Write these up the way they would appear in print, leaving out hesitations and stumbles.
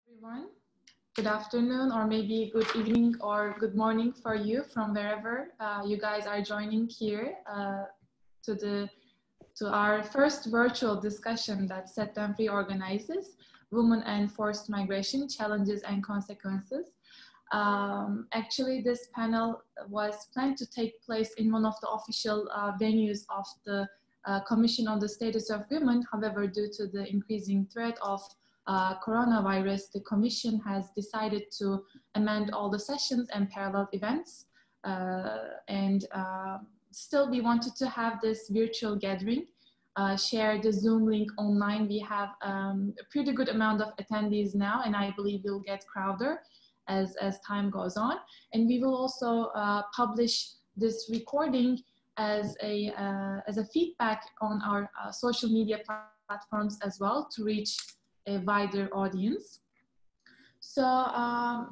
Everyone. Good afternoon, or maybe good evening or good morning for you from wherever you guys are joining here to our first virtual discussion that Set Them Free organizes, Women and Forced Migration, Challenges and Consequences. Actually, this panel was planned to take place in one of the official venues of the Commission on the Status of Women. However, due to the increasing threat of coronavirus, the Commission has decided to amend all the sessions and parallel events. Still, we wanted to have this virtual gathering, share the Zoom link online. We have a pretty good amount of attendees now, and I believe we'll get crowded as time goes on. And we will also publish this recording as a feedback on our social media platforms as well to reach a wider audience. So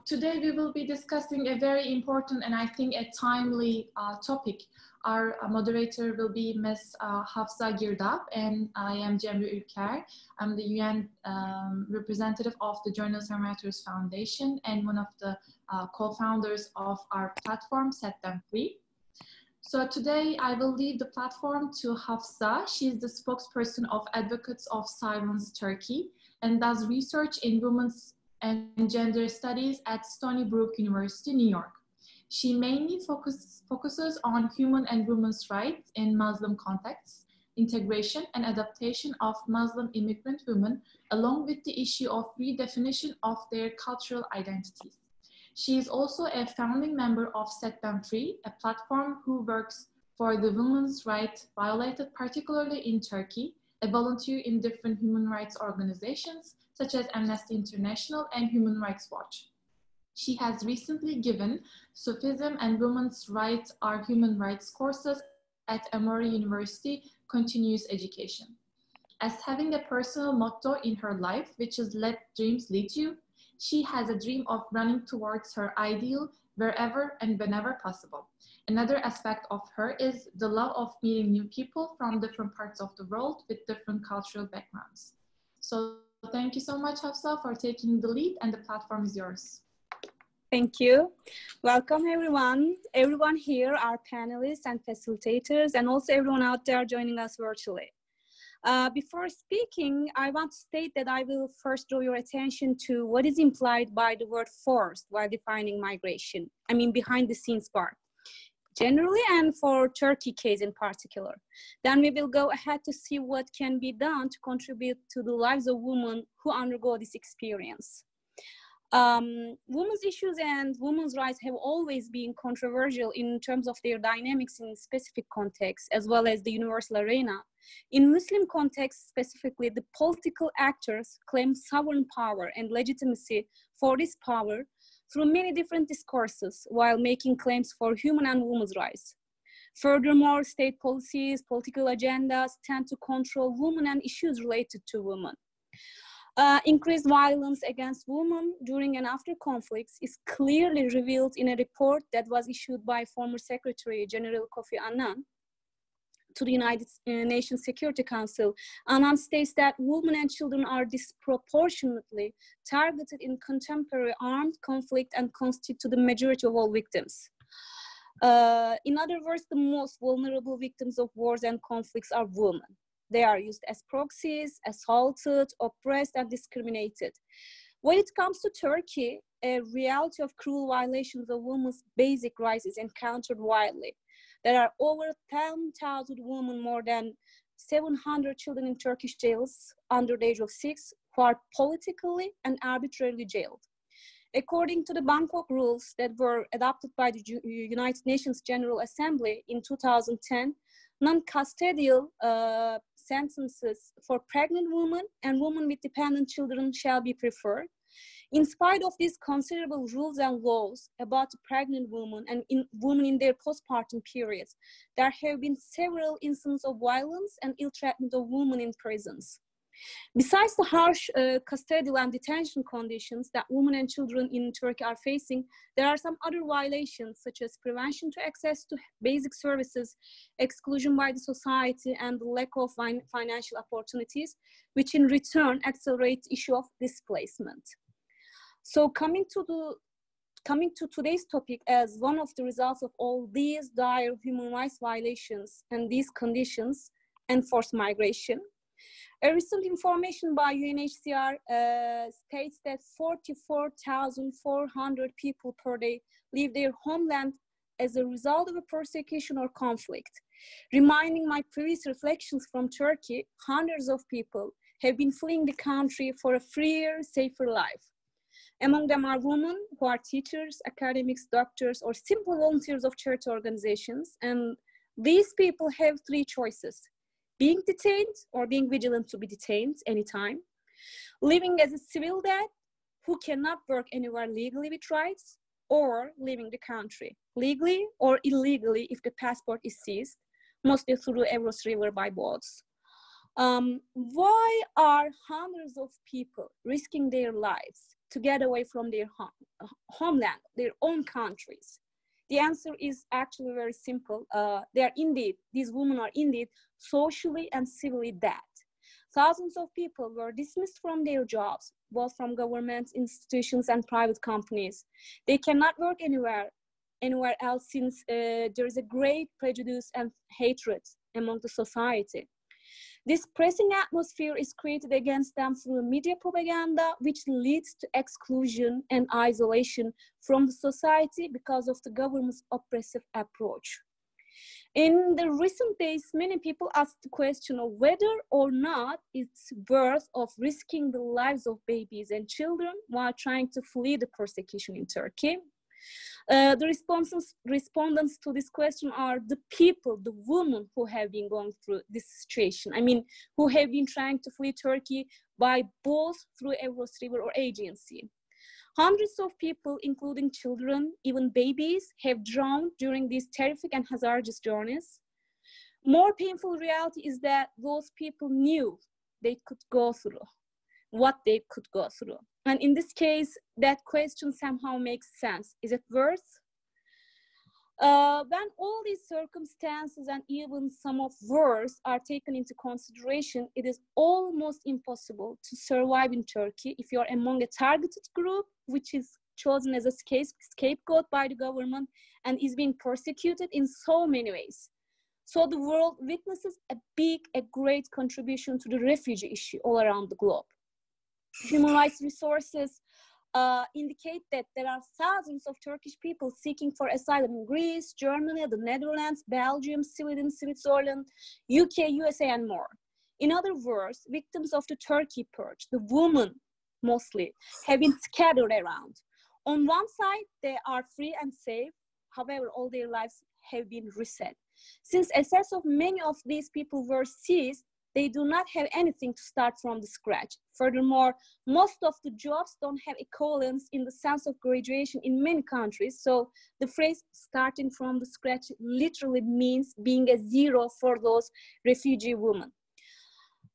today we will be discussing a very important and I think a timely topic. Our moderator will be Ms. Hafsa Girdap, and I am Cemre Ülker. I'm the UN representative of the Journalists and Writers Foundation and one of the co-founders of our platform, Set Them Free. So today I will leave the platform to Hafsa. She's the spokesperson of Advocates of Silence Turkey and does research in women's and gender studies at Stony Brook University, New York. She mainly focuses on human and women's rights in Muslim contexts, integration and adaptation of Muslim immigrant women, along with the issue of redefinition of their cultural identities. She is also a founding member of Set Them Free, a platform who works for the women's rights violated, particularly in Turkey, a volunteer in different human rights organizations such as Amnesty International and Human Rights Watch. She has recently given Sufism and Women's Rights are Human Rights courses at Emory University Continuous Education. As having a personal motto in her life, which is let dreams lead you, she has a dream of running towards her ideal wherever and whenever possible. Another aspect of her is the love of meeting new people from different parts of the world with different cultural backgrounds. So thank you so much, Hafsa, for taking the lead, and the platform is yours. Thank you. Welcome, everyone. Everyone here, our panelists and facilitators, and also everyone out there joining us virtually. Before speaking, I want to state that I will first draw your attention to what is implied by the word forced while defining migration. I mean, behind the scenes part, generally, and for Turkey case in particular. Then we will go ahead to see what can be done to contribute to the lives of women who undergo this experience. Women's issues and women's rights have always been controversial in terms of their dynamics in specific contexts, as well as the universal arena. In Muslim contexts specifically, the political actors claim sovereign power and legitimacy for this power through many different discourses while making claims for human and women's rights. Furthermore, state policies, political agendas tend to control women and issues related to women. Increased violence against women during and after conflicts is clearly revealed in a report that was issued by former Secretary General Kofi Annan to the United Nations Security Council. Annan states that women and children are disproportionately targeted in contemporary armed conflict and constitute the majority of all victims. In other words, the most vulnerable victims of wars and conflicts are women. They are used as proxies, assaulted, oppressed, and discriminated. When it comes to Turkey, a reality of cruel violations of women's basic rights is encountered widely. There are over 10,000 women, more than 700 children in Turkish jails under the age of 6 who are politically and arbitrarily jailed. According to the Bangkok rules that were adopted by the United Nations General Assembly in 2010, non-custodial sentences for pregnant women and women with dependent children shall be preferred. In spite of these considerable rules and laws about pregnant women and women in their postpartum periods, there have been several instances of violence and ill treatment of women in prisons. Besides the harsh custodial and detention conditions that women and children in Turkey are facing, there are some other violations such as prevention to access to basic services, exclusion by the society, and the lack of financial opportunities, which in return accelerate the issue of displacement. So coming to today's topic, as one of the results of all these dire human rights violations and these conditions, enforced migration, a recent information by UNHCR states that 44,400 people per day leave their homeland as a result of a persecution or conflict. Reminding my previous reflections from Turkey, hundreds of people have been fleeing the country for a freer, safer life. Among them are women who are teachers, academics, doctors, or simple volunteers of charity organizations. And these people have three choices: being detained or being vigilant to be detained anytime, living as a civil debt who cannot work anywhere legally with rights, or leaving the country legally or illegally if the passport is seized, mostly through the Evros River by boats. Why are hundreds of people risking their lives to get away from their homeland, their own countries? The answer is actually very simple. These women are indeed socially and civilly dead. Thousands of people were dismissed from their jobs, both from government institutions and private companies. They cannot work anywhere else since there is a great prejudice and hatred among the society. This pressing atmosphere is created against them through media propaganda, which leads to exclusion and isolation from the society because of the government's oppressive approach. In the recent days, many people asked the question of whether or not it's worth of risking the lives of babies and children while trying to flee the persecution in Turkey. The respondents to this question are the people, the women who have been going through this situation. I mean, who have been trying to flee Turkey by both through Evros River or agency. Hundreds of people, including children, even babies, have drowned during these terrific and hazardous journeys. More painful reality is that those people knew they could go through what they could go through. And in this case, that question somehow makes sense. Is it worth? When all these circumstances and even some of worse are taken into consideration, it is almost impossible to survive in Turkey if you are among a targeted group, which is chosen as a scapegoat by the government and is being persecuted in so many ways. So the world witnesses a great contribution to the refugee issue all around the globe. Human rights resources indicate that there are thousands of Turkish people seeking for asylum in Greece, Germany, the Netherlands, Belgium, Sweden, Switzerland, UK, USA, and more. In other words, victims of the Turkey purge, the women mostly, have been scattered around. On one side, they are free and safe. However, all their lives have been reset. Since assets of many of these people were seized, they do not have anything to start from the scratch. Furthermore, most of the jobs don't have equivalents in the sense of graduation in many countries. So the phrase starting from the scratch literally means being a zero for those refugee women.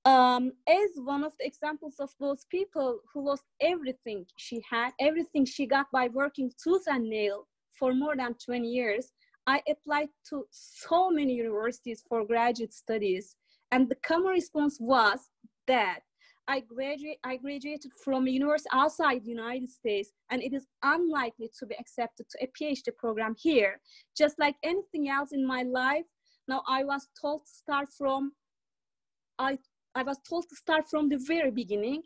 As one of the examples of those people who lost everything she had, everything she got by working tooth and nail for more than 20 years, I applied to so many universities for graduate studies. And the common response was that I graduated from a university outside the United States, and it is unlikely to be accepted to a PhD program here. Just like anything else in my life, now I was told to start from the very beginning.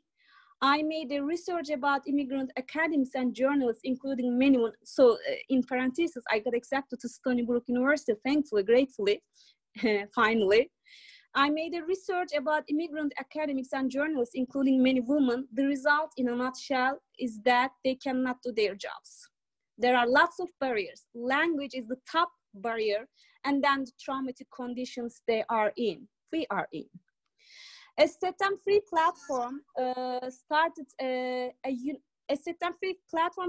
I made a research about immigrant academics and journalists, including many. So in parentheses, I got accepted to Stony Brook University, thankfully, gratefully, finally. I made a research about immigrant academics and journalists, including many women. The result, in a nutshell, is that they cannot do their jobs. There are lots of barriers. Language is the top barrier, and then the traumatic conditions we are in. A September-free platform,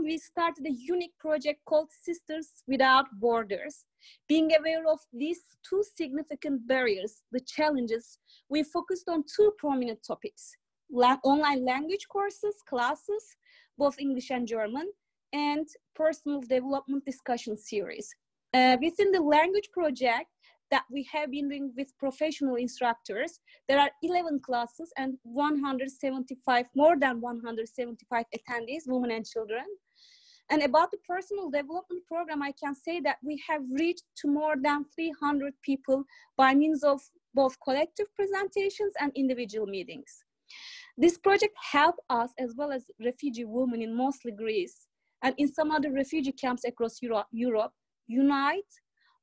we started a unique project called Sisters Without Borders. Being aware of these two significant barriers, the challenges, we focused on two prominent topics: online language courses, classes, both English and German, and personal development discussion series. Within the language project, that we have been doing with professional instructors. There are 11 classes and 175, more than 175 attendees, women and children. And about the personal development program, I can say that we have reached to more than 300 people by means of both collective presentations and individual meetings. This project helped us, as well as refugee women in mostly Greece and in some other refugee camps across Europe, unite,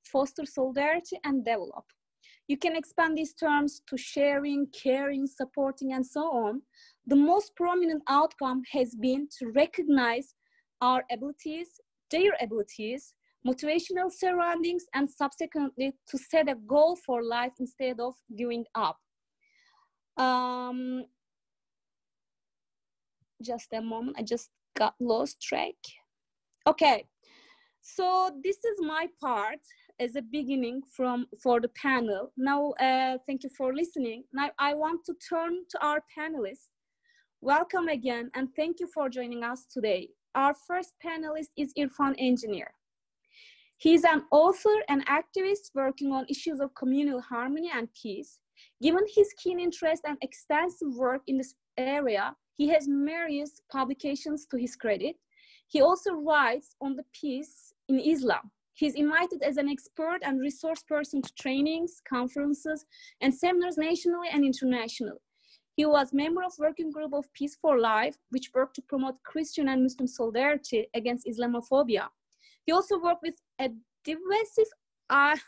foster solidarity, and develop. You can expand these terms to sharing, caring, supporting, and so on. The most prominent outcome has been to recognize our abilities, their abilities, motivational surroundings, and subsequently to set a goal for life instead of giving up. Just a moment, I just got lost track. Okay, so this is my part as a beginning for the panel. Now, thank you for listening. Now I want to turn to our panelists. Welcome again, and thank you for joining us today. Our first panelist is Irfan Engineer. He's an author and activist working on issues of communal harmony and peace. Given his keen interest and extensive work in this area, he has numerous publications to his credit. He also writes on the peace in Islam. He's invited as an expert and resource person to trainings, conferences, and seminars nationally and internationally. He was member of working group of Peace for Life, which worked to promote Christian and Muslim solidarity against Islamophobia. He also worked with Adivasis, I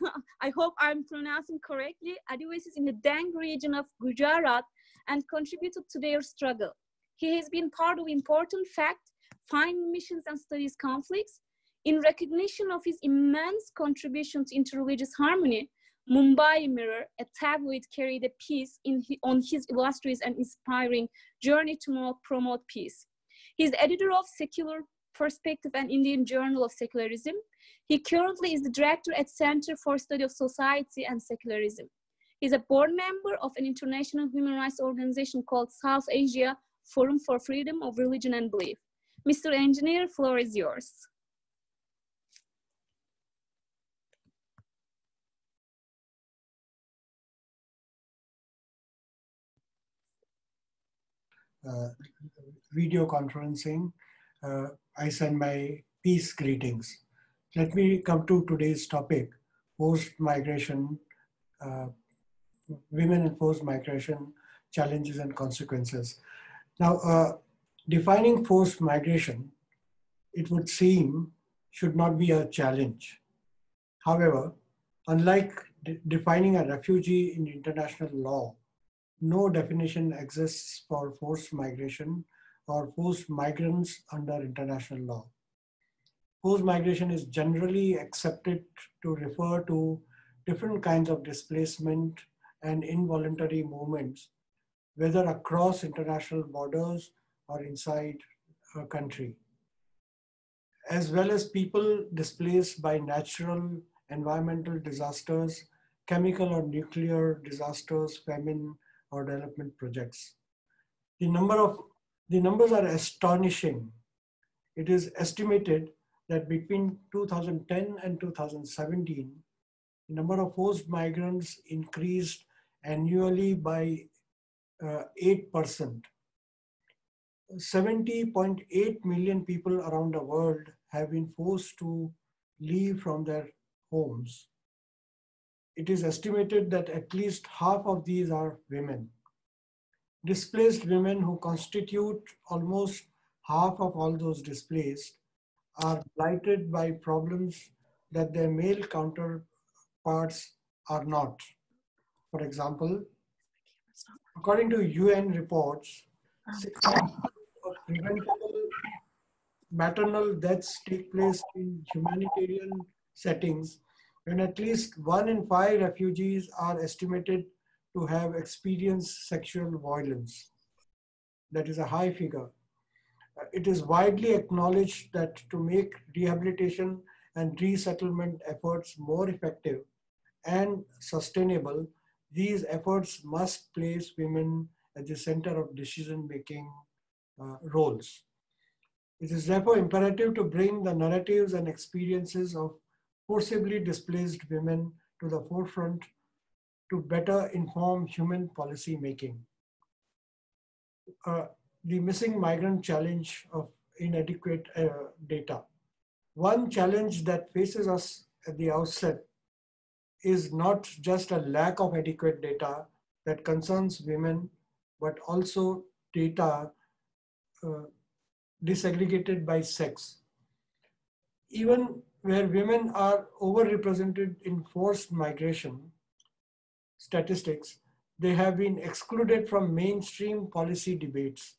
hope I'm pronouncing correctly, Adivasis in the Dang region of Gujarat, and contributed to their struggle. He has been part of important fact-finding missions and studies conflicts. In recognition of his immense contribution to interreligious harmony, Mumbai Mirror, a tabloid, carried a piece on his illustrious and inspiring journey to promote peace. He's editor of Secular Perspective and Indian Journal of Secularism. He currently is the director at Center for Study of Society and Secularism. He's a board member of an international human rights organization called South Asia Forum for Freedom of Religion and Belief. Mr. Engineer, floor is yours. Video conferencing, I send my peace greetings. Let me come to today's topic, forced migration, women and forced migration, challenges and consequences. Now, defining forced migration, it would seem, should not be a challenge. However, unlike defining a refugee in international law, no definition exists for forced migration or forced migrants under international law. Forced migration is generally accepted to refer to different kinds of displacement and involuntary movements, whether across international borders or inside a country, as well as people displaced by natural environmental disasters, chemical or nuclear disasters, famine, or development projects. The numbers are astonishing. It is estimated that between 2010 and 2017, the number of forced migrants increased annually by 8%. 70.8 million people around the world have been forced to leave from their homes. It is estimated that at least half of these are women. Displaced women, who constitute almost half of all those displaced, are blighted by problems that their male counterparts are not. For example, according to UN reports, 60% of preventable maternal deaths take place in humanitarian settings, when at least 1 in 5 refugees are estimated to have experienced sexual violence. That is a high figure. It is widely acknowledged that to make rehabilitation and resettlement efforts more effective and sustainable, these efforts must place women at the center of decision-making roles. It is therefore imperative to bring the narratives and experiences of forcibly displaced women to the forefront to better inform human policy making. The missing migrant challenge of inadequate data. One challenge that faces us at the outset is not just a lack of adequate data that concerns women, but also data disaggregated by sex. Even where women are overrepresented in forced migration statistics, they have been excluded from mainstream policy debates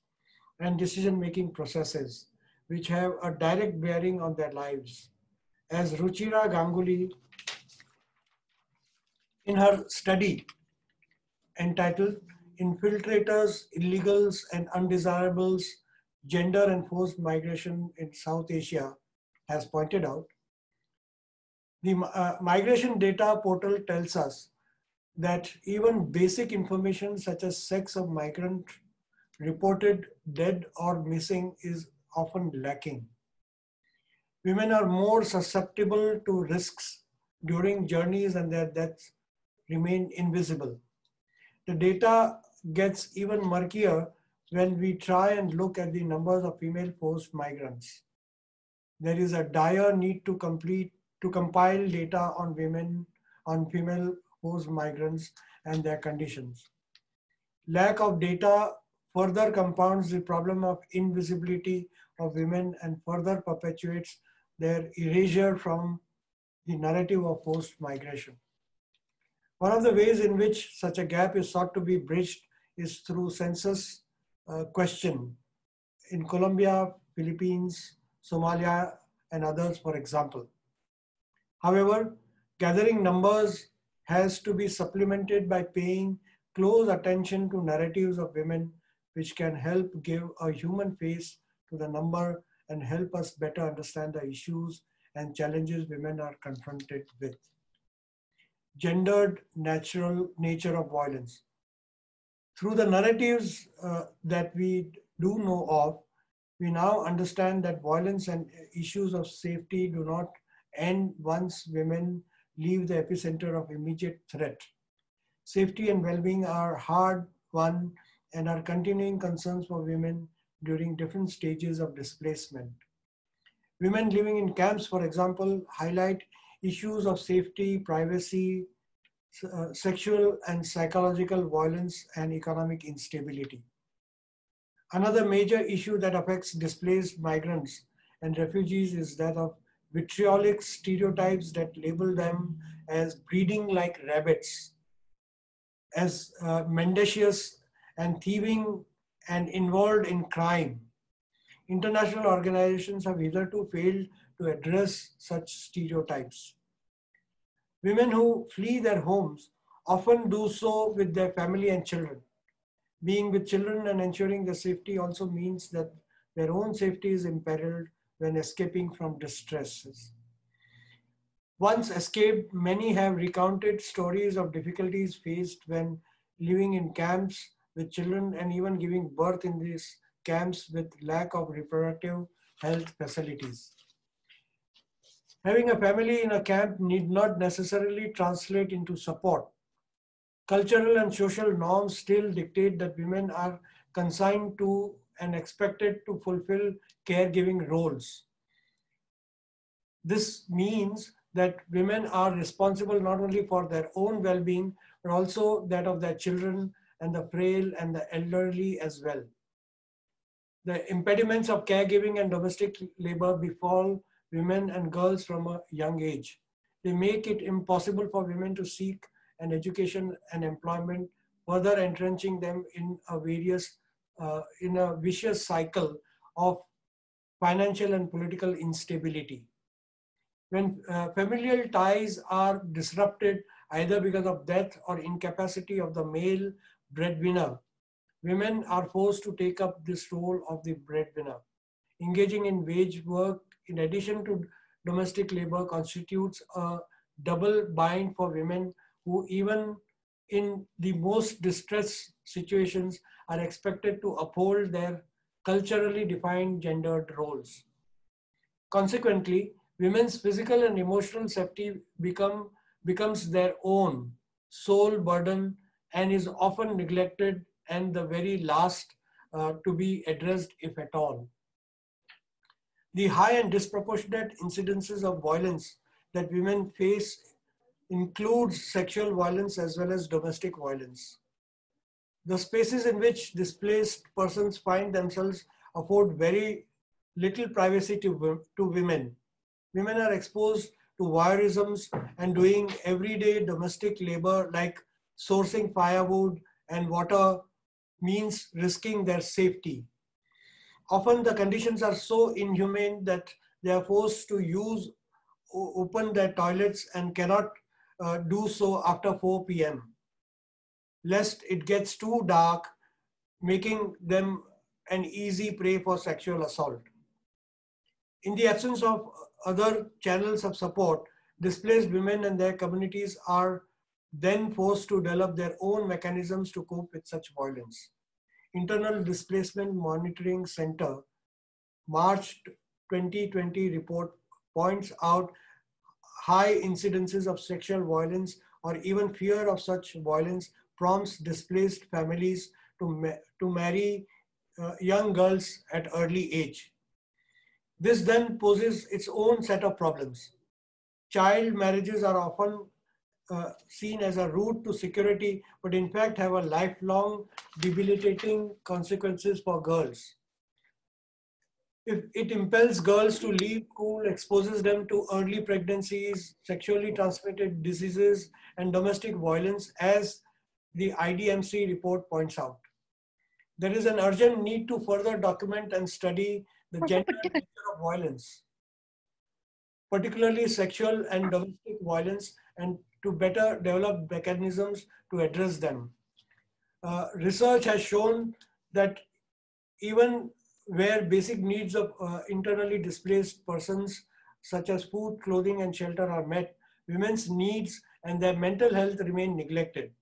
and decision-making processes, which have a direct bearing on their lives. As Ruchira Ganguly, in her study entitled Infiltrators, Illegals, and Undesirables, Gender and Forced Migration in South Asia, has pointed out, the migration data portal tells us that even basic information such as sex of migrant reported dead or missing is often lacking. Women are more susceptible to risks during journeys and their deaths remain invisible. The data gets even murkier when we try and look at the numbers of female forced migrants. There is a dire need to compile data on female forced migrants and their conditions. Lack of data further compounds the problem of invisibility of women and further perpetuates their erasure from the narrative of forced migration. One of the ways in which such a gap is sought to be bridged is through census question in Colombia, Philippines, Somalia, and others, for example. However, gathering numbers has to be supplemented by paying close attention to narratives of women, which can help give a human face to the number and help us better understand the issues and challenges women are confronted with. Gendered nature of violence. Through the narratives that we do know of, we now understand that violence and issues of safety do not end once women leave the epicenter of immediate threat. Safety and well-being are hard-won and are continuing concerns for women during different stages of displacement. Women living in camps, for example, highlight issues of safety, privacy, sexual and psychological violence, and economic instability. Another major issue that affects displaced migrants and refugees is that of vitriolic stereotypes that label them as breeding like rabbits, as mendacious and thieving and involved in crime. International organizations have hitherto failed to address such stereotypes. Women who flee their homes often do so with their family and children. Being with children and ensuring their safety also means that their own safety is imperiled when escaping from distresses. Once escaped, many have recounted stories of difficulties faced when living in camps with children and even giving birth in these camps with lack of reproductive health facilities. Having a family in a camp need not necessarily translate into support. Cultural and social norms still dictate that women are consigned to and expected to fulfill caregiving roles. This means that women are responsible not only for their own well-being, but also that of their children and the frail and the elderly as well. The impediments of caregiving and domestic labor befall women and girls from a young age. They make it impossible for women to seek an education and employment, further entrenching them in a vicious cycle of financial and political instability. When familial ties are disrupted either because of death or incapacity of the male breadwinner, women are forced to take up this role of the breadwinner. Engaging in wage work in addition to domestic labor constitutes a double bind for women who, even in the most distressed situations, are expected to uphold their culturally defined gendered roles. Consequently, women's physical and emotional safety become becomes their own sole burden and is often neglected and the very last to be addressed, if at all. The high and disproportionate incidences of violence that women face includes sexual violence as well as domestic violence. The spaces in which displaced persons find themselves afford very little privacy to women. Women are exposed to voyeurisms and doing everyday domestic labor like sourcing firewood and water means risking their safety. Often the conditions are so inhumane that they are forced to open their toilets and cannot do so after 4 p.m. lest it gets too dark, making them an easy prey for sexual assault. In the absence of other channels of support, displaced women and their communities are then forced to develop their own mechanisms to cope with such violence. Internal Displacement Monitoring Center March 2020 report points out high incidences of sexual violence or even fear of such violence prompts displaced families to marry young girls at early age. This then poses its own set of problems. Child marriages are often seen as a route to security, but in fact have a lifelong debilitating consequences for girls. If it impels girls to leave school, exposes them to early pregnancies, sexually transmitted diseases, and domestic violence, as the IDMC report points out. There is an urgent need to further document and study the gender nature of violence, particularly sexual and domestic violence, and to better develop mechanisms to address them. Research has shown that even where basic needs of internally displaced persons, such as food, clothing, and shelter are met, women's needs and their mental health remain neglected.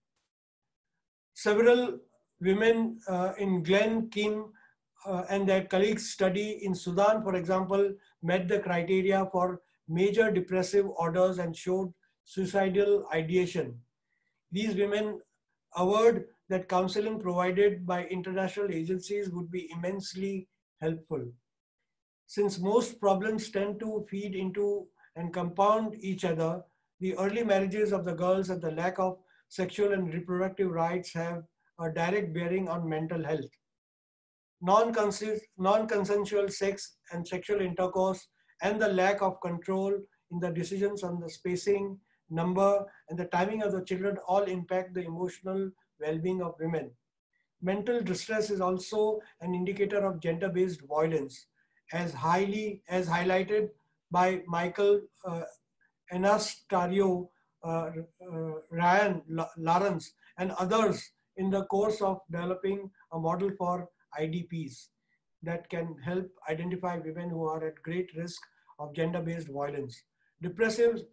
Several women in Glen Kim and their colleagues' study in Sudan, for example, met the criteria for major depressive orders and showed suicidal ideation. These women averred that counseling provided by international agencies would be immensely helpful. Since most problems tend to feed into and compound each other, the early marriages of the girls and the lack of sexual and reproductive rights have a direct bearing on mental health. Non-consensual sex and sexual intercourse and the lack of control in the decisions on the spacing, number, and the timing of the children all impact the emotional well-being of women. Mental distress is also an indicator of gender-based violence, as highlighted by Michael Anastario, Ryan Lawrence, and others in the course of developing a model for IDPs that can help identify women who are at great risk of gender-based violence. Depressive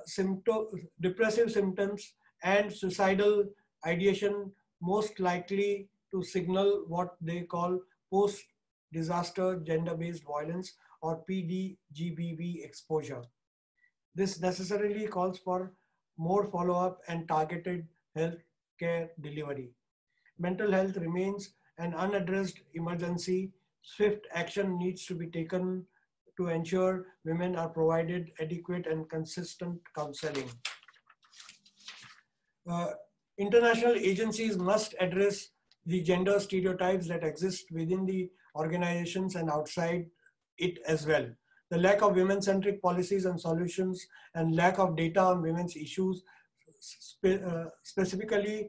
symptoms and suicidal ideation most likely to signal what they call post-disaster gender-based violence or PDGBV exposure. This necessarily calls for more follow-up and targeted health care delivery. Mental health remains an unaddressed emergency. Swift action needs to be taken to ensure women are provided adequate and consistent counseling. International agencies must address the gender stereotypes that exist within the organizations and outside it as well. The lack of women-centric policies and solutions and lack of data on women's issues specifically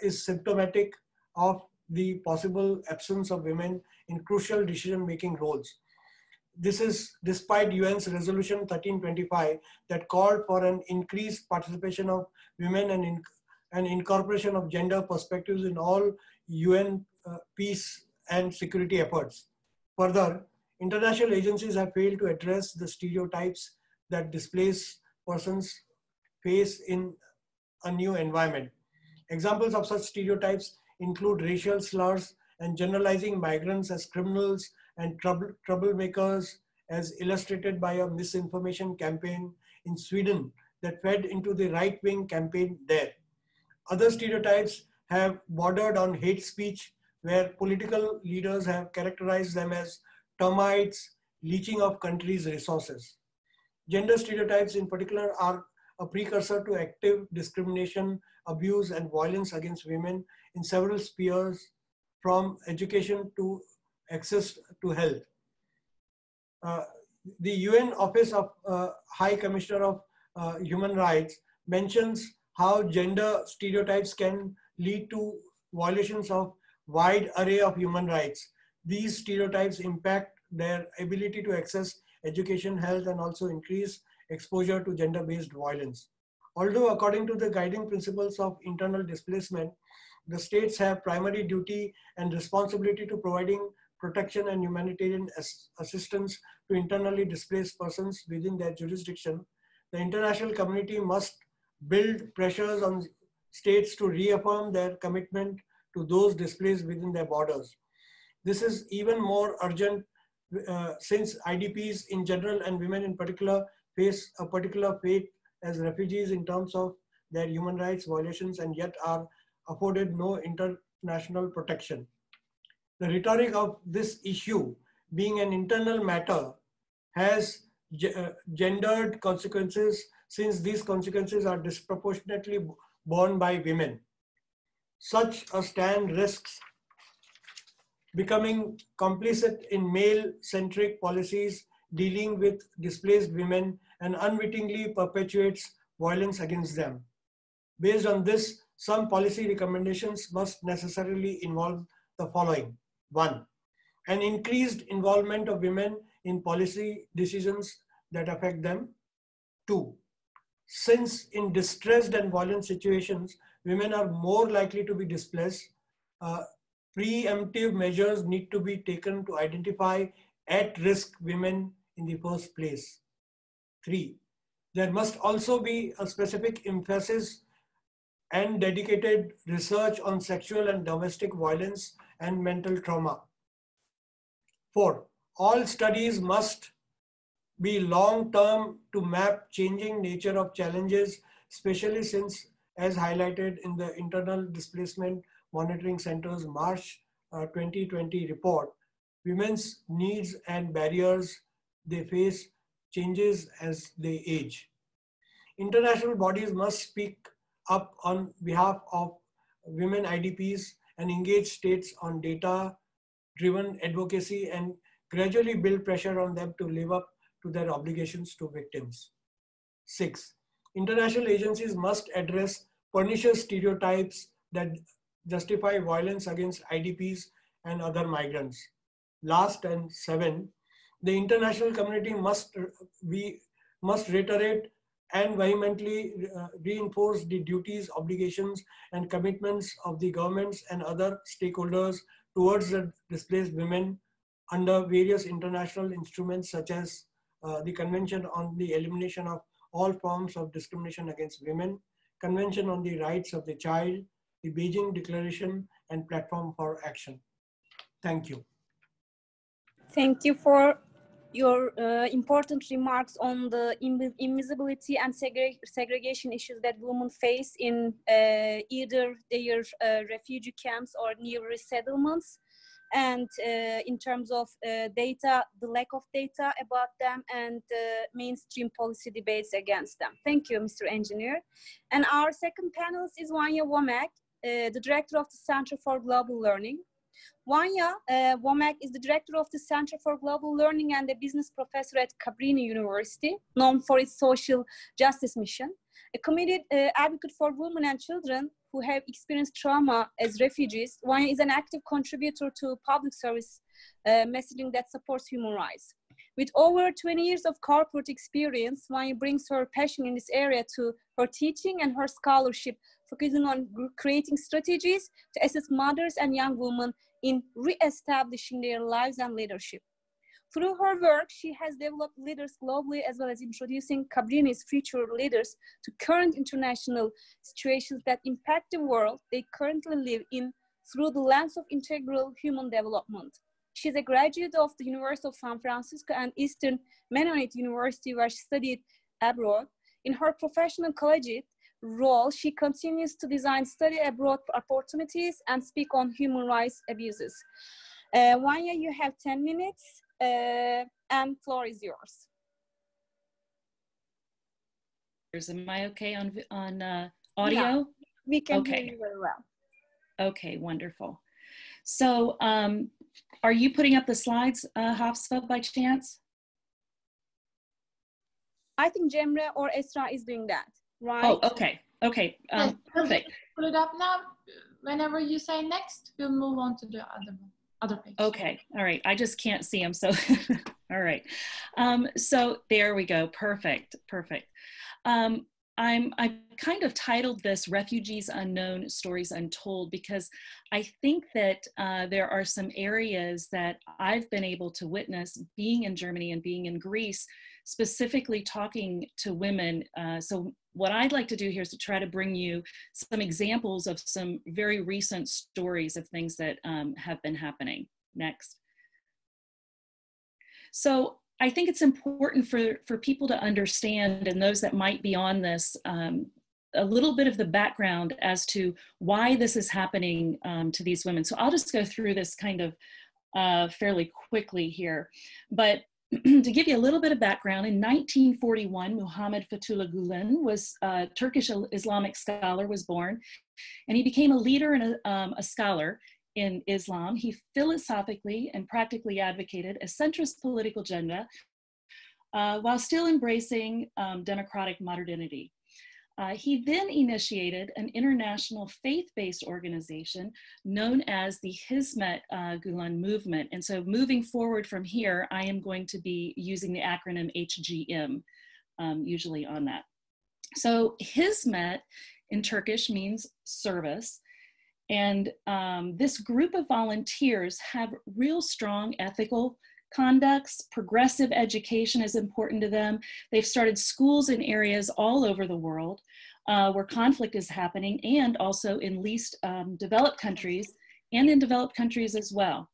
is symptomatic of the possible absence of women in crucial decision-making roles. This is despite UN's resolution 1325 that called for an increased participation of women and incorporation of gender perspectives in all UN peace and security efforts. Further, international agencies have failed to address the stereotypes that displaced persons face in a new environment. Examples of such stereotypes include racial slurs and generalizing migrants as criminals and troublemakers, as illustrated by a misinformation campaign in Sweden that fed into the right-wing campaign there. Other stereotypes have bordered on hate speech, where political leaders have characterized them as termites leeching of countries' resources. Gender stereotypes in particular are a precursor to active discrimination, abuse, and violence against women in several spheres, from education to access to health. The UN Office of High Commissioner of Human Rights mentions how gender stereotypes can lead to violations of wide array of human rights. These stereotypes impact their ability to access education, health, and also increase exposure to gender-based violence. Although according to the guiding principles of internal displacement, the states have primary duty and responsibility to providing protection and humanitarian assistance to internally displaced persons within their jurisdiction, the international community must build pressures on states to reaffirm their commitment to those displaced within their borders. This is even more urgent since IDPs in general and women in particular face a particular fate as refugees in terms of their human rights violations and yet are afforded no international protection. The rhetoric of this issue being an internal matter has gendered consequences, since these consequences are disproportionately borne by women. Such a stand risks becoming complicit in male-centric policies dealing with displaced women and unwittingly perpetuates violence against them. Based on this, some policy recommendations must necessarily involve the following. 1. An increased involvement of women in policy decisions that affect them. 2. Since in distressed and violent situations, women are more likely to be displaced, preemptive measures need to be taken to identify at-risk women in the first place. 3. There must also be a specific emphasis and dedicated research on sexual and domestic violence and mental trauma. 4. All studies must be long-term to map changing nature of challenges, especially since, as highlighted in the Internal Displacement Monitoring Center's March 2020 report, women's needs and barriers they face changes as they age. International bodies must speak up on behalf of women IDPs and engage states on data-driven advocacy and gradually build pressure on them to live up to their obligations to victims. 6. International agencies must address pernicious stereotypes that justify violence against IDPs and other migrants. Last, and 7, the international community must reiterate and vehemently reinforce the duties, obligations, and commitments of the governments and other stakeholders towards the displaced women under various international instruments such as the Convention on the Elimination of All Forms of Discrimination Against Women, Convention on the Rights of the Child, the Beijing Declaration, and Platform for Action. Thank you. Thank you for your important remarks on the invisibility and segregation issues that women face in either their refugee camps or near resettlements, and in terms of data, the lack of data about them, and mainstream policy debates against them. Thank you, Mr. Engineer. And our second panelist is Vanya Womack, the director of the Center for Global Learning. Vanya Womack is the director of the Center for Global Learning and a business professor at CABRINI University, known for its social justice mission. A committed advocate for women and children who have experienced trauma as refugees, Vanya is an active contributor to public service messaging that supports human rights. With over 20 years of corporate experience, Vanya brings her passion in this area to her teaching and her scholarship, focusing on creating strategies to assist mothers and young women in re-establishing their lives and leadership. Through her work, she has developed leaders globally, as well as introducing CABRINI's future leaders to current international situations that impact the world they currently live in through the lens of integral human development. She's a graduate of the University of San Francisco and Eastern Mennonite University, where she studied abroad. In her professional collegiate role, she continues to design study abroad opportunities and speak on human rights abuses. Vanya, you have 10 minutes and floor is yours. Am I okay on audio? Yeah, we can okay. hear you very well. Okay, wonderful. So are you putting up the slides, Hafsa, by chance? I think Cemre or Esra is doing that, right? Oh, okay. Okay, Yes, perfect. Put it up now. Whenever you say next, we'll move on to the other page. Okay, all right. I just can't see them, so all right. So there we go. Perfect, perfect. I kind of titled this Refugees Unknown, Stories Untold, because I think that there are some areas that I've been able to witness being in Germany and being in Greece, specifically talking to women. So what I'd like to do here is to try to bring you some examples of some very recent stories of things that have been happening. Next. So I think it's important for people to understand, and those that might be on this, a little bit of the background as to why this is happening to these women. So I'll just go through this kind of fairly quickly here. But to give you a little bit of background, in 1941, Muhammad Fethullah Gulen was a Turkish Islamic scholar, was born, and he became a leader and a scholar in Islam. He philosophically and practically advocated a centrist political agenda while still embracing democratic modernity. He then initiated an international faith-based organization known as the Hizmet Gulen movement. And so moving forward from here, I am going to be using the acronym HGM usually on that. So Hizmet in Turkish means service. And this group of volunteers have real strong ethical conducts. Progressive education is important to them. They've started schools in areas all over the world where conflict is happening, and also in least developed countries and in developed countries as well.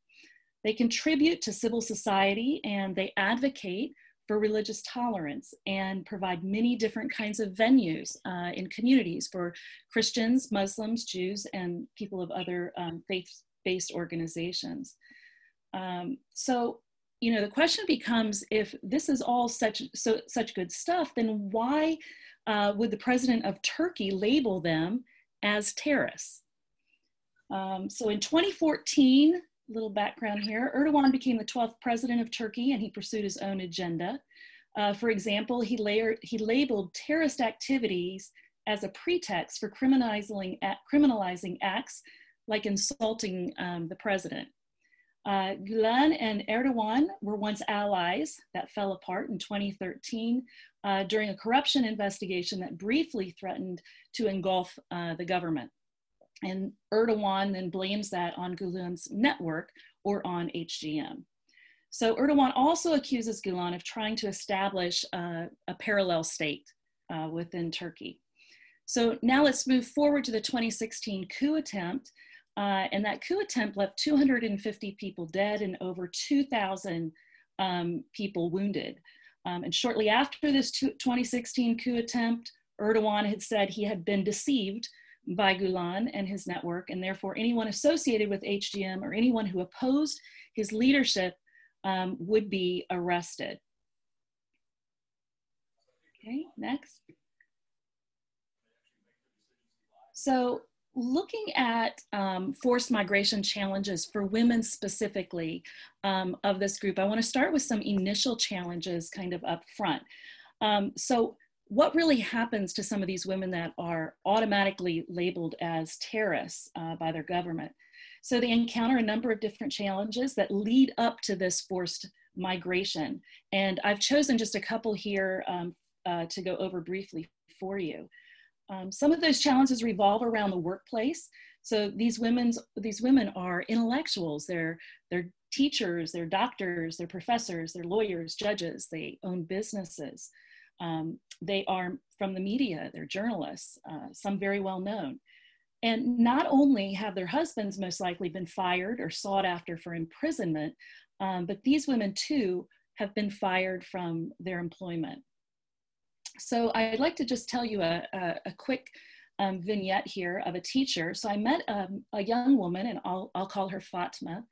They contribute to civil society and they advocate for religious tolerance and provide many different kinds of venues in communities for Christians, Muslims, Jews, and people of other faith-based organizations. So, you know, the question becomes, if this is all such good stuff, then why would the president of Turkey label them as terrorists? So in 2014, little background here, Erdogan became the 12th president of Turkey and he pursued his own agenda. For example, he labeled terrorist activities as a pretext for criminalizing acts like insulting the president. Gulen and Erdogan were once allies that fell apart in 2013 during a corruption investigation that briefly threatened to engulf the government. And Erdogan then blames that on Gulen's network or on HGM. So Erdogan also accuses Gulen of trying to establish a parallel state within Turkey. So now let's move forward to the 2016 coup attempt. And that coup attempt left 250 people dead and over 2,000 people wounded. And shortly after this 2016 coup attempt, Erdogan had said he had been deceived by Gulen and his network, and therefore anyone associated with HGM or anyone who opposed his leadership would be arrested. Okay, next. So looking at forced migration challenges for women specifically of this group, I want to start with some initial challenges kind of up front. So what really happens to some of these women that are automatically labeled as terrorists by their government? So they encounter a number of different challenges that lead up to this forced migration. And I've chosen just a couple here to go over briefly for you. Some of those challenges revolve around the workplace. So these women are intellectuals, they're teachers, they're doctors, they're professors, they're lawyers, judges, they own businesses. They are from the media, they're journalists, some very well known. And not only have their husbands most likely been fired or sought after for imprisonment, but these women too have been fired from their employment. So I'd like to just tell you a quick vignette here of a teacher. So I met a young woman, and I'll call her Fatma.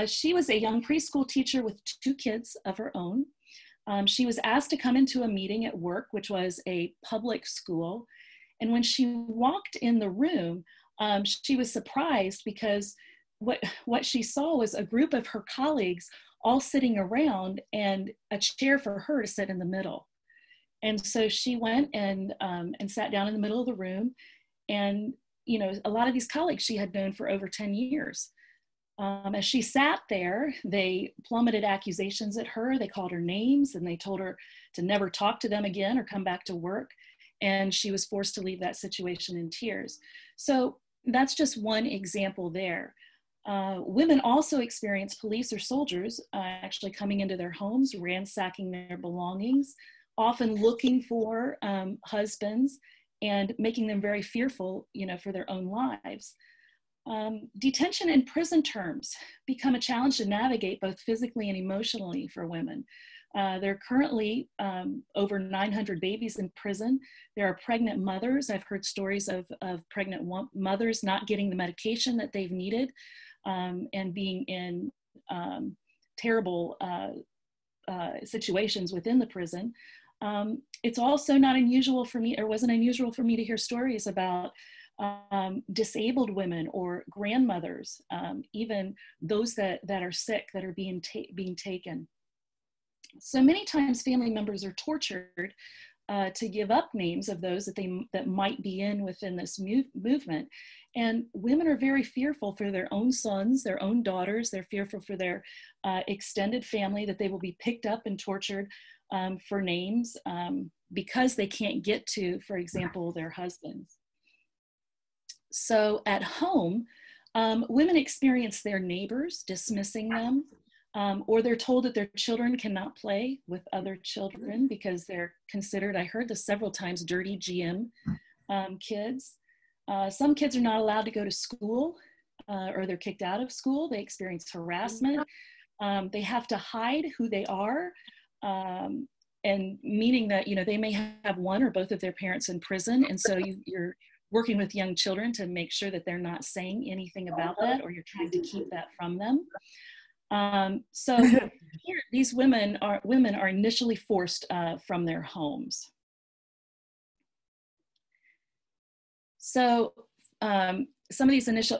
She was a young preschool teacher with 2 kids of her own. She was asked to come into a meeting at work, which was a public school. And when she walked in the room, she was surprised because what she saw was a group of her colleagues all sitting around and a chair for her to sit in the middle. And so she went and sat down in the middle of the room. And, you know, a lot of these colleagues she had known for over 10 years. As she sat there, they plummeted accusations at her. They called her names and they told her to never talk to them again or come back to work. And she was forced to leave that situation in tears. So that's just one example there. Women also experience police or soldiers actually coming into their homes, ransacking their belongings, often looking for husbands and making them very fearful, you know, for their own lives. Detention and prison terms become a challenge to navigate both physically and emotionally for women. There are currently over 900 babies in prison. There are pregnant mothers. I've heard stories of pregnant mothers not getting the medication that they've needed and being in terrible situations within the prison. It's also not unusual for me, or wasn't unusual for me, to hear stories about disabled women or grandmothers, even those that are sick, that are being taken. So many times family members are tortured to give up names of those that might be within this movement. And women are very fearful for their own sons, their own daughters. They're fearful for their extended family, that they will be picked up and tortured for names because they can't get to, for example, their husbands. So at home, women experience their neighbors dismissing them, or they're told that their children cannot play with other children because they're considered, I heard this several times, dirty GM kids. Some kids are not allowed to go to school or they're kicked out of school. They experience harassment. They have to hide who they are, and meaning that, you know, they may have one or both of their parents in prison. And so you're working with young children to make sure that they're not saying anything about that, or you're trying to keep that from them. So here, these women are initially forced from their homes. So some of these initial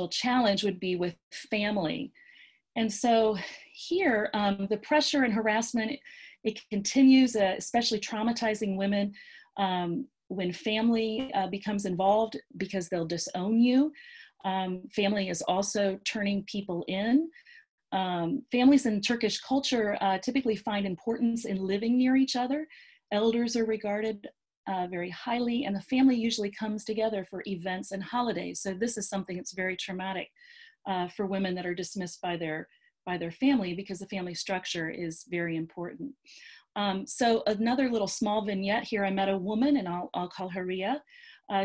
challenge would be with family. And so here, the pressure and harassment, it continues, especially traumatizing women when family becomes involved, because they'll disown you. Family is also turning people in. Families in Turkish culture typically find importance in living near each other. Elders are regarded very highly, and the family usually comes together for events and holidays. So this is something that's very traumatic for women that are dismissed by their family, because the family structure is very important. So another little small vignette here. I met a woman, and I'll call her Ria.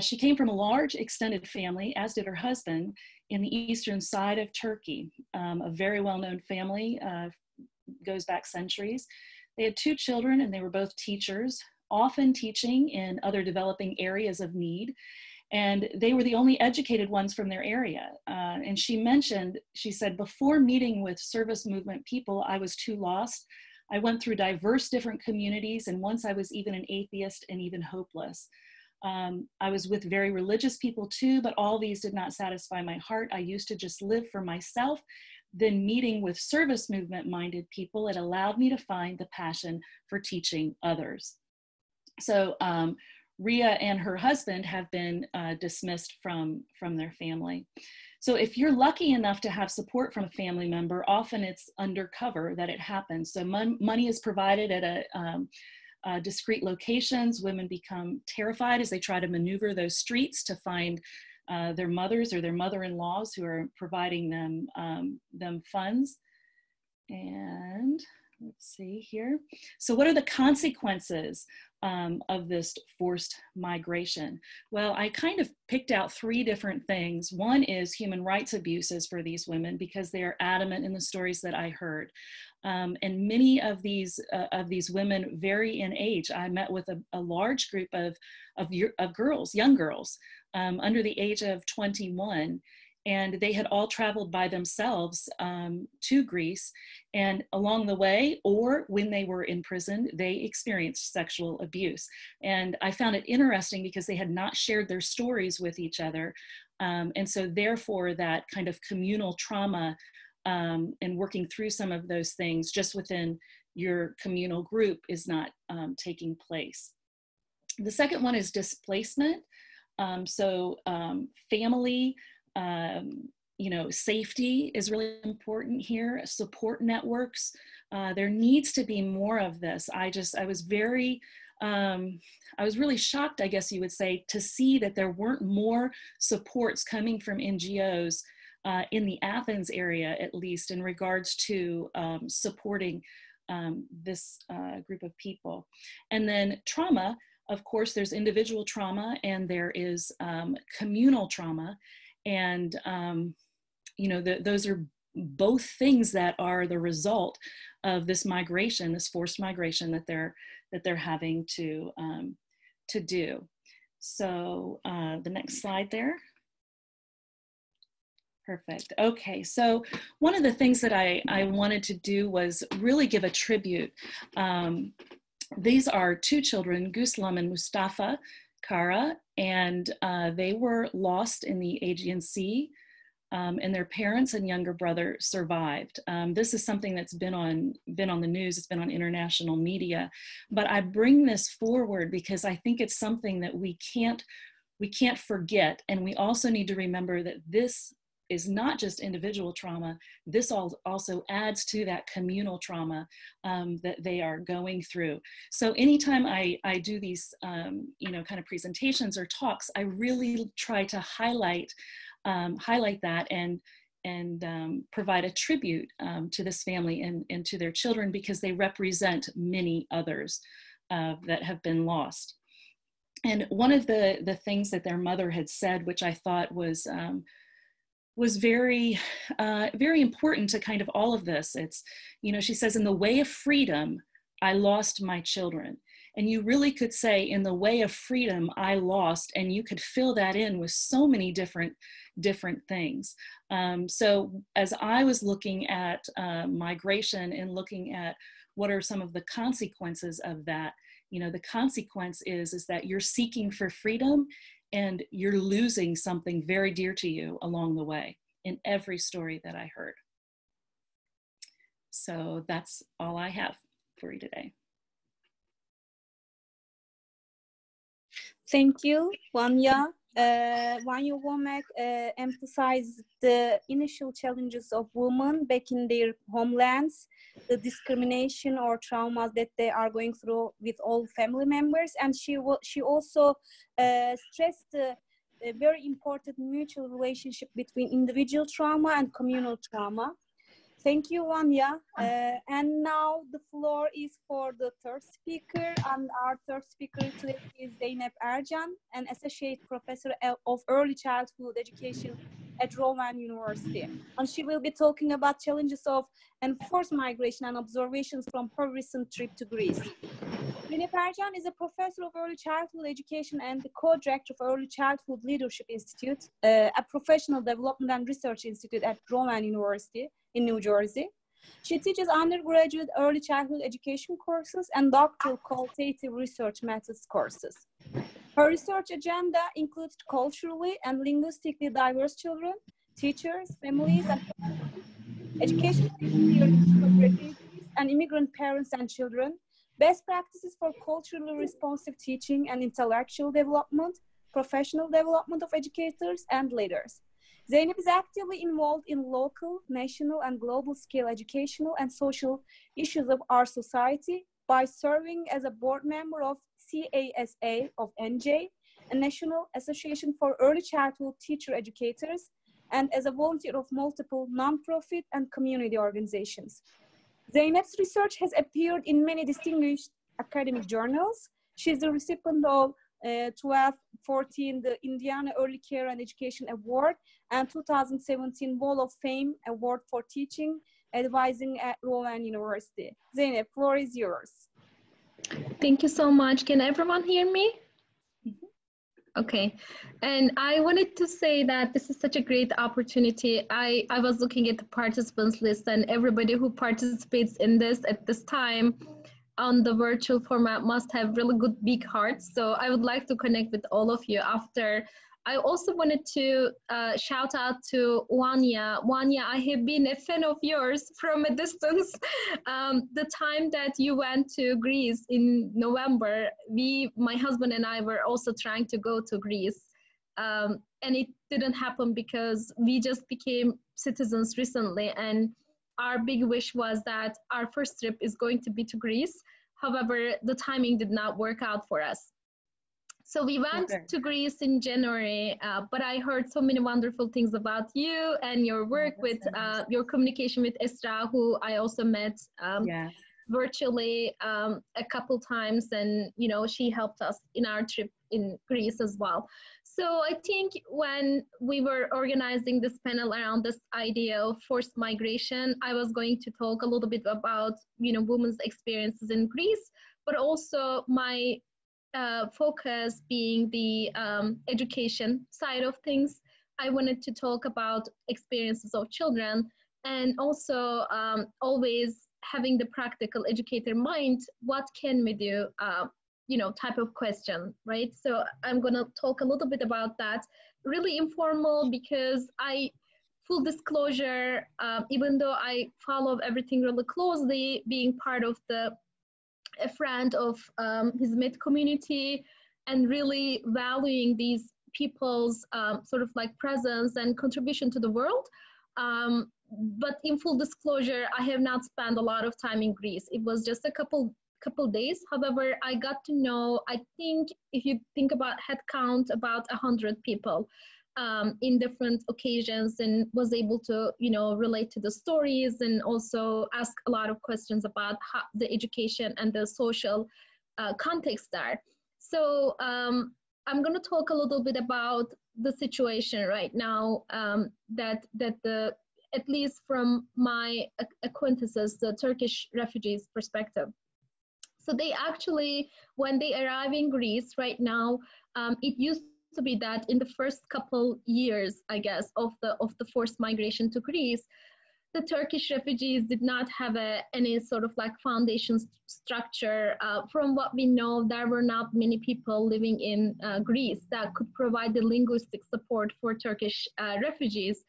She came from a large extended family, as did her husband, in the eastern side of Turkey. A very well-known family, goes back centuries. They had 2 children, and they were both teachers, often teaching in other developing areas of need. And they were the only educated ones from their area. And she said, before meeting with service movement people, I was too lost. I went through diverse different communities, and once I was even an atheist and even hopeless. I was with very religious people too, but all these did not satisfy my heart. I used to just live for myself. Then meeting with service movement minded people, it allowed me to find the passion for teaching others. So Ria and her husband have been dismissed from their family. So if you're lucky enough to have support from a family member, often it's undercover that it happens. So money is provided at discrete locations. Women become terrified as they try to maneuver those streets to find their mothers or their mother-in-laws who are providing them funds. And let's see here. So what are the consequences of this forced migration? Well, I kind of picked out 3 different things. One is human rights abuses for these women because they are adamant in the stories that I heard. And many of these women vary in age. I met with a large group of girls, young girls, under the age of 21. And they had all traveled by themselves to Greece. And along the way, or when they were in prison, they experienced sexual abuse. And I found it interesting because they had not shared their stories with each other. And so therefore that kind of communal trauma and working through some of those things just within your communal group is not taking place. The second one is displacement. Family, safety is really important here. Support networks. There needs to be more of this. I was really shocked, I guess you would say, to see that there weren't more supports coming from NGOs in the Athens area, at least in regards to supporting this group of people. And then trauma, of course, there's individual trauma and there is communal trauma. And, those are both things that are the result of this migration, this forced migration that they're having to do. So the next slide there. Perfect. Okay, so one of the things that I wanted to do was really give a tribute. These are 2 children, Guslam and Mustafa Kara, and they were lost in the Aegean Sea, and their parents and younger brother survived. This is something that's been on the news, it's been on international media, but I bring this forward because I think it's something that we can't forget, and we also need to remember that this is not just individual trauma, this also adds to that communal trauma that they are going through. So anytime I do these kind of presentations or talks, I really try to highlight that and provide a tribute to this family and to their children, because they represent many others that have been lost. And one of the things that their mother had said, which I thought was very, very important to kind of all of this. It's, she says, in the way of freedom, I lost my children. And you really could say, in the way of freedom, I lost, and you could fill that in with so many different things. So as I was looking at migration and looking at what are some of the consequences of that, the consequence is that you're seeking for freedom and you're losing something very dear to you along the way in every story that I heard. So that's all I have for you today. Thank you, Vanya. Vanya Womack emphasized the initial challenges of women back in their homelands, the discrimination or traumas that they are going through with all family members, and she also stressed a very important mutual relationship between individual trauma and communal trauma. Thank you, Vanya. And now the floor is for the 3rd speaker, and our 3rd speaker today is Zeynep Ercan, an Associate Professor of Early Childhood Education at ROWAN University. And she will be talking about challenges of enforced migration and observations from her recent trip to Greece. Zeynep Ercan is a professor of early childhood education and the co-director of Early Childhood Leadership Institute, a professional development and research institute at ROWAN University in New Jersey. She teaches undergraduate early childhood education courses and doctoral qualitative research methods courses. Her research agenda includes culturally and linguistically diverse children, teachers, families, and educational experience for refugees and immigrant parents and children, best practices for culturally responsive teaching and intellectual development, professional development of educators and leaders. Zeynep is actively involved in local, national, and global scale educational and social issues of our society by serving as a board member of CASA of NJ, a National Association for Early Childhood Teacher Educators, and as a volunteer of multiple nonprofit and community organizations. Zeynep's research has appeared in many distinguished academic journals. She is the recipient of 1214, the Indiana Early Care and Education Award, and 2017 Wall of Fame Award for teaching, advising at ROWAN University. Zeynep, floor is yours. Thank you so much. Can everyone hear me? Okay, and I wanted to say that this is such a great opportunity. I was looking at the participants list, and everybody who participates in this at this time on the virtual format must have really good big hearts. So I would like to connect with all of you after. I also wanted to shout out to Wanya. Wanya, I have been a fan of yours from a distance. The time that you went to Greece in November, my husband and I were also trying to go to Greece. And it didn't happen because we just became citizens recently. And our big wish was that our first trip is going to be to Greece. However, the timing did not work out for us. So we went to Greece in January, but I heard so many wonderful things about you and your work with your communication with Esra, who I also met virtually a couple times, and you know, she helped us in our trip in Greece as well. So I think when we were organizing this panel around this idea of forced migration, I was going to talk a little bit about, you know, women's experiences in Greece, but also my focus being the education side of things. I wanted to talk about experiences of children, and also always having the practical educator mind, what can we do, you know, type of question, right? So I'm gonna talk a little bit about that. Really informal, because full disclosure, even though I follow everything really closely, being part of a friend of his mid community, and really valuing these people's sort of like presence and contribution to the world. But in full disclosure, I have not spent a lot of time in Greece. It was just a couple days. However, I got to know, I think if you think about head count, about 100 people in different occasions, and was able to, you know, relate to the stories, and also ask a lot of questions about how the education and the social context there. So I'm going to talk a little bit about the situation right now, that at least from my acquaintances, the Turkish refugees perspective. So they actually, when they arrive in Greece right now, it used to be that in the first couple years, I guess, of the forced migration to Greece, the Turkish refugees did not have any sort of like foundation structure. From what we know, there were not many people living in Greece that could provide the linguistic support for Turkish refugees.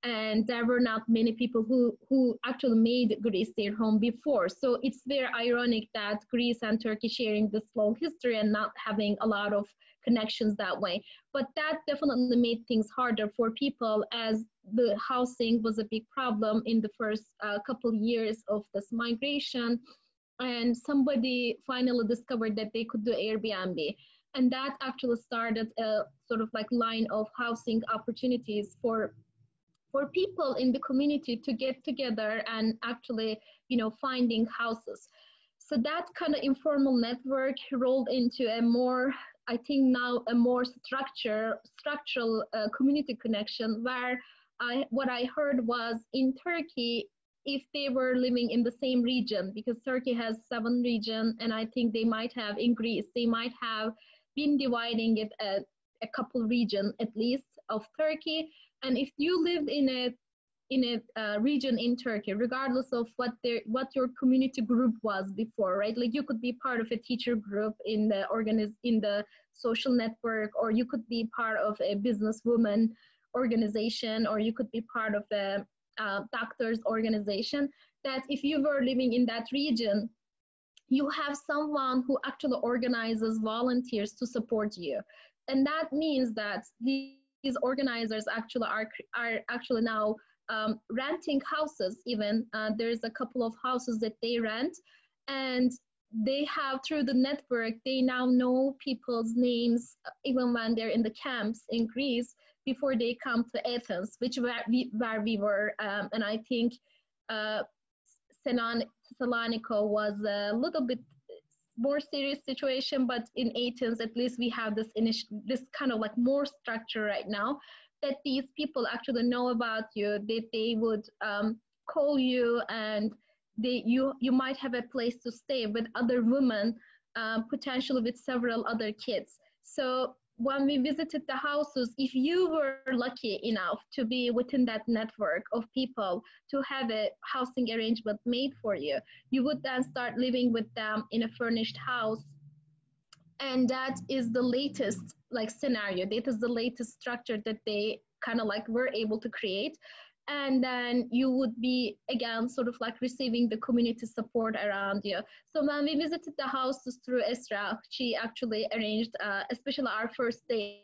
And there were not many people who actually made Greece their home before. So it's very ironic that Greece and Turkey sharing this long history and not having a lot of connections that way. But that definitely made things harder for people, as the housing was a big problem in the first couple years of this migration. And somebody finally discovered that they could do Airbnb. And that actually started a sort of like line of housing opportunities for people in the community to get together and actually, you know, finding houses. So that kind of informal network rolled into a more, I think now, a more structural community connection, where what I heard was in Turkey, if they were living in the same region, because Turkey has 7 regions, and I think they might have in Greece, they might have been dividing it a couple regions at least of Turkey. And if you lived in a region in Turkey, regardless of what your community group was before, right? Like you could be part of a teacher group in the social network, or you could be part of a businesswoman organization, or you could be part of a doctor's organization. That if you were living in that region, you have someone who actually organizes volunteers to support you, and that means that these organizers actually are actually now renting houses. Even there's a couple of houses that they rent, and they have, through the network, they now know people's names even when they're in the camps in Greece before they come to Athens, where we were. And I think Thessaloniki was a little bit more serious situation, but in Athens, at least we have this kind of like more structure right now, that these people actually know about you, that they would call you, and you might have a place to stay with other women, potentially with several other kids. So when we visited the houses, if you were lucky enough to be within that network of people to have a housing arrangement made for you, you would then start living with them in a furnished house. And that is the latest like scenario. That is the latest structure that they kind of like were able to create. And then you would be, again, sort of like receiving the community support around you. So when we visited the houses through Esra, she actually arranged, especially our first day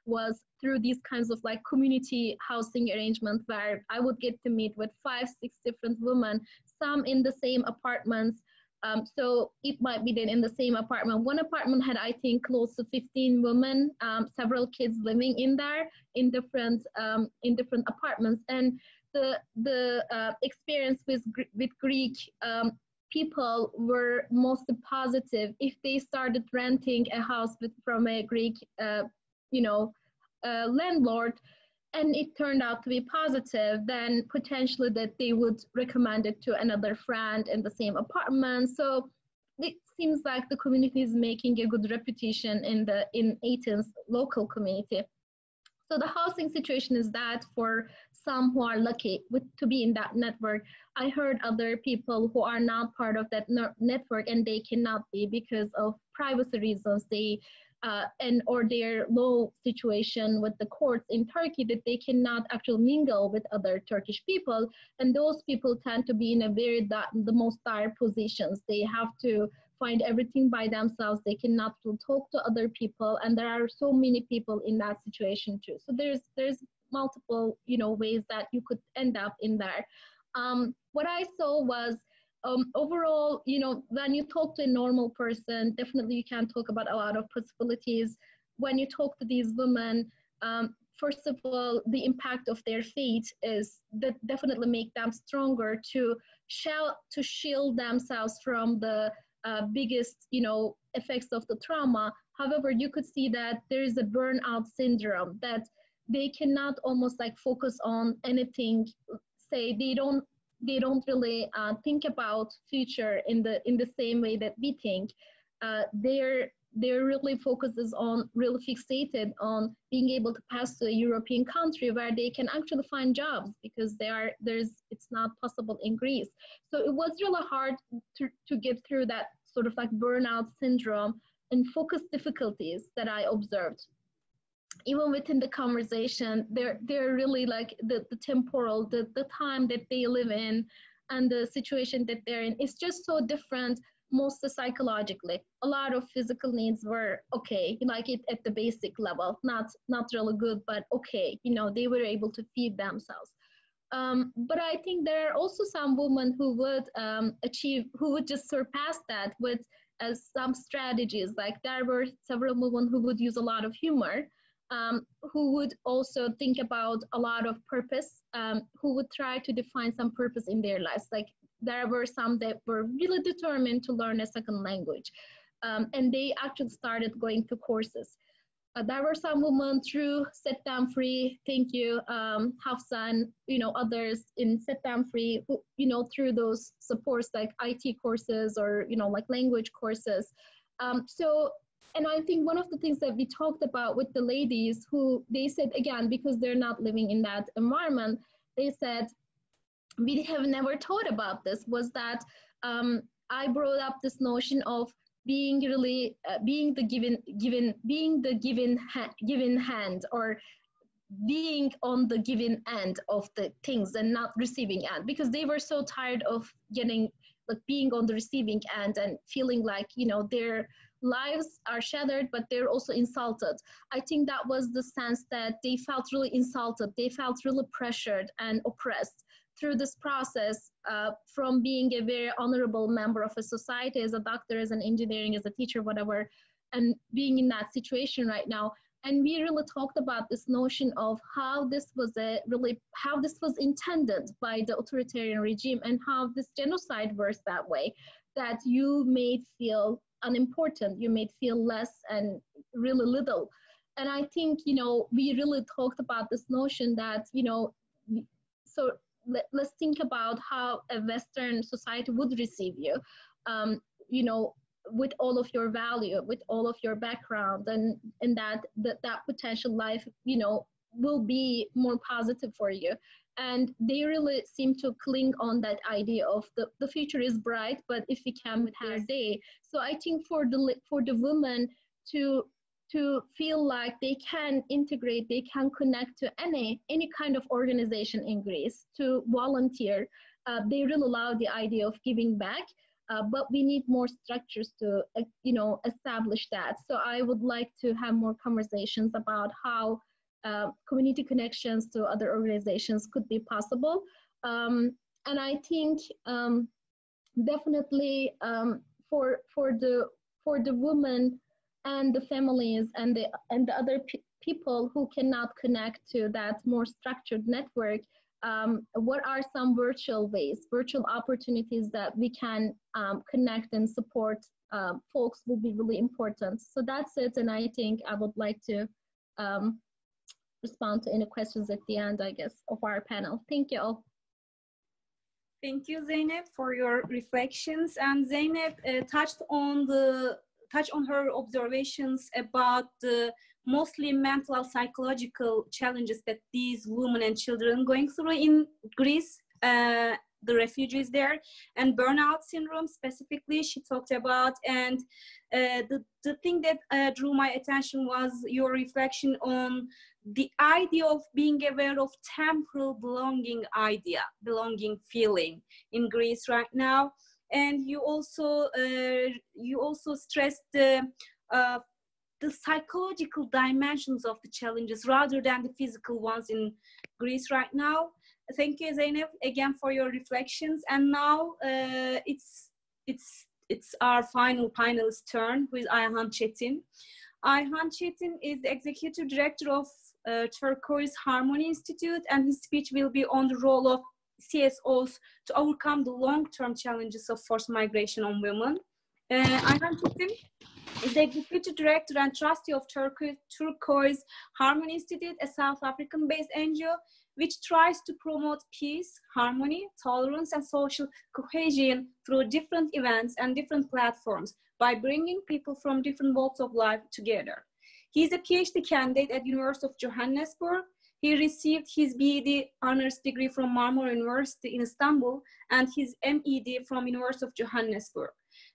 was through these kinds of like community housing arrangement, where I would get to meet with 5-6 different women, some in the same apartments. So it might be that in the same apartment, one apartment had, I think, close to 15 women, several kids living in there in different apartments. And the experience with Greek people were mostly positive. If they started renting a house from a Greek, landlord, and it turned out to be positive, then potentially that they would recommend it to another friend in the same apartment. So it seems like the community is making a good reputation in Athens local community. So the housing situation is that for some who are lucky to be in that network. I heard other people who are not part of that network and they cannot be because of privacy reasons. Or their low situation with the courts in Turkey, that they cannot actually mingle with other Turkish people. And those people tend to be in the most dire positions. They have to find everything by themselves. They cannot talk to other people. And there are so many people in that situation too. So there's multiple, ways that you could end up in there. What I saw was, overall, when you talk to a normal person, definitely you can talk about a lot of possibilities. When you talk to these women, first of all, the impact of their faith is that definitely make them stronger to shield themselves from the biggest, effects of the trauma. However, you could see that there is a burnout syndrome, that they cannot almost like focus on anything. Say they don't really think about future in the same way that we think. Their really focuses on, really fixated on being able to pass to a European country where they can actually find jobs, because it's not possible in Greece. So it was really hard to get through that sort of like burnout syndrome and focus difficulties that I observed. Even within the conversation, they're really like the temporal, the time that they live in and the situation that they're in, it's just so different, mostly psychologically. A lot of physical needs were okay, like it at the basic level, not really good, but okay, they were able to feed themselves. But I think there are also some women who would just surpass that with some strategies. Like there were several women who would use a lot of humor, who would also think about a lot of purpose, who would try to define some purpose in their lives. Like there were some that were really determined to learn a second language, and they actually started going to courses. There were some women through Set Them Free, thank you, Hafsan, others in Set Them Free, who, through those supports like IT courses or, like language courses. And I think one of the things that we talked about with the ladies, who they said, again, because they're not living in that environment, they said, we have never thought about this, was that I brought up this notion of being really, being the given hand, or being on the given end of the things and not receiving end, because they were so tired of being on the receiving end and feeling like, their lives are shattered, but they're also insulted. I think that was the sense that they felt really insulted. They felt really pressured and oppressed through this process, from being a very honorable member of a society, as a doctor, as an engineering, as a teacher, whatever, and being in that situation right now. And we really talked about this notion of how this was intended by the authoritarian regime, and how this genocide works that way, that you made feel unimportant, you made feel less and really little. And I think, you know, we really talked about this notion that, you know, so let's think about how a Western society would receive you, you know, with all of your value, with all of your background, and that potential life, you know, will be more positive for you. And they really seem to cling on that idea of the future is bright, but if we can with their day. So I think for the women to feel like they can integrate, they can connect to any kind of organization in Greece, to volunteer, they really love the idea of giving back. But we need more structures to, you know, establish that. So I would like to have more conversations about how community connections to other organizations could be possible. And I think definitely for the women and the families and the other people who cannot connect to that more structured network, what are some virtual ways, virtual opportunities that we can connect and support folks will be really important. So that's it. And I think I would like to respond to any questions at the end, I guess, of our panel. Thank you all. Thank you, Zeynep, for your reflections. And Zeynep touched on her observations about the mostly mental, psychological challenges that these women and children going through in Greece, the refugees there, and burnout syndrome specifically she talked about. And the thing that drew my attention was your reflection on the idea of being aware of temporal belonging feeling in Greece right now. And you also stressed the psychological dimensions of the challenges rather than the physical ones in Greece right now. Thank you, Zeynep, again for your reflections. And now it's our final panelist turn with Ayhan Çetin. Ayhan Çetin is the executive director of Turquoise Harmony Institute, and his speech will be on the role of CSOs to overcome the long-term challenges of forced migration on women. Ayhan Çetin is the executive director and trustee of Turquoise Harmony Institute, a South African-based NGO which tries to promote peace, harmony, tolerance, and social cohesion through different events and different platforms by bringing people from different walks of life together. He is a PhD candidate at University of Johannesburg. He received his BEd honors degree from Marmara University in Istanbul and his MEd from University of Johannesburg.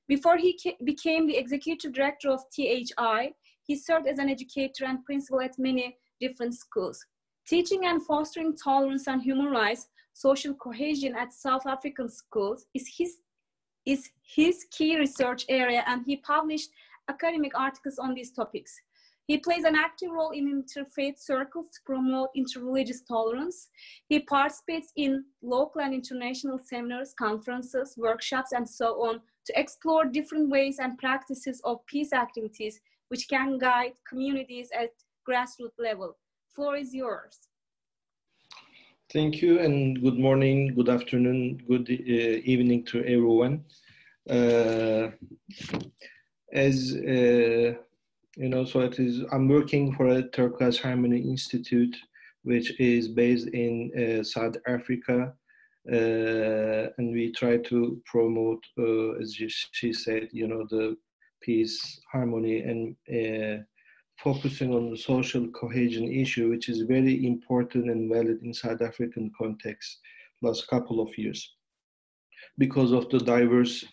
Before he became the executive director of THI, he served as an educator and principal at many different schools. Teaching and fostering tolerance and human rights, social cohesion at South African schools is his key research area, and he published academic articles on these topics. He plays an active role in interfaith circles to promote interreligious tolerance. He participates in local and international seminars, conferences, workshops, and so on to explore different ways and practices of peace activities which can guide communities at grassroots level. Floor is yours. Thank you, and good morning, good afternoon, good evening to everyone. You know, so I'm working for a Turquoise Harmony Institute, which is based in South Africa, and we try to promote, as she said, you know, the peace, harmony, and focusing on the social cohesion issue, which is very important and valid in South African context last couple of years. Because of the diverse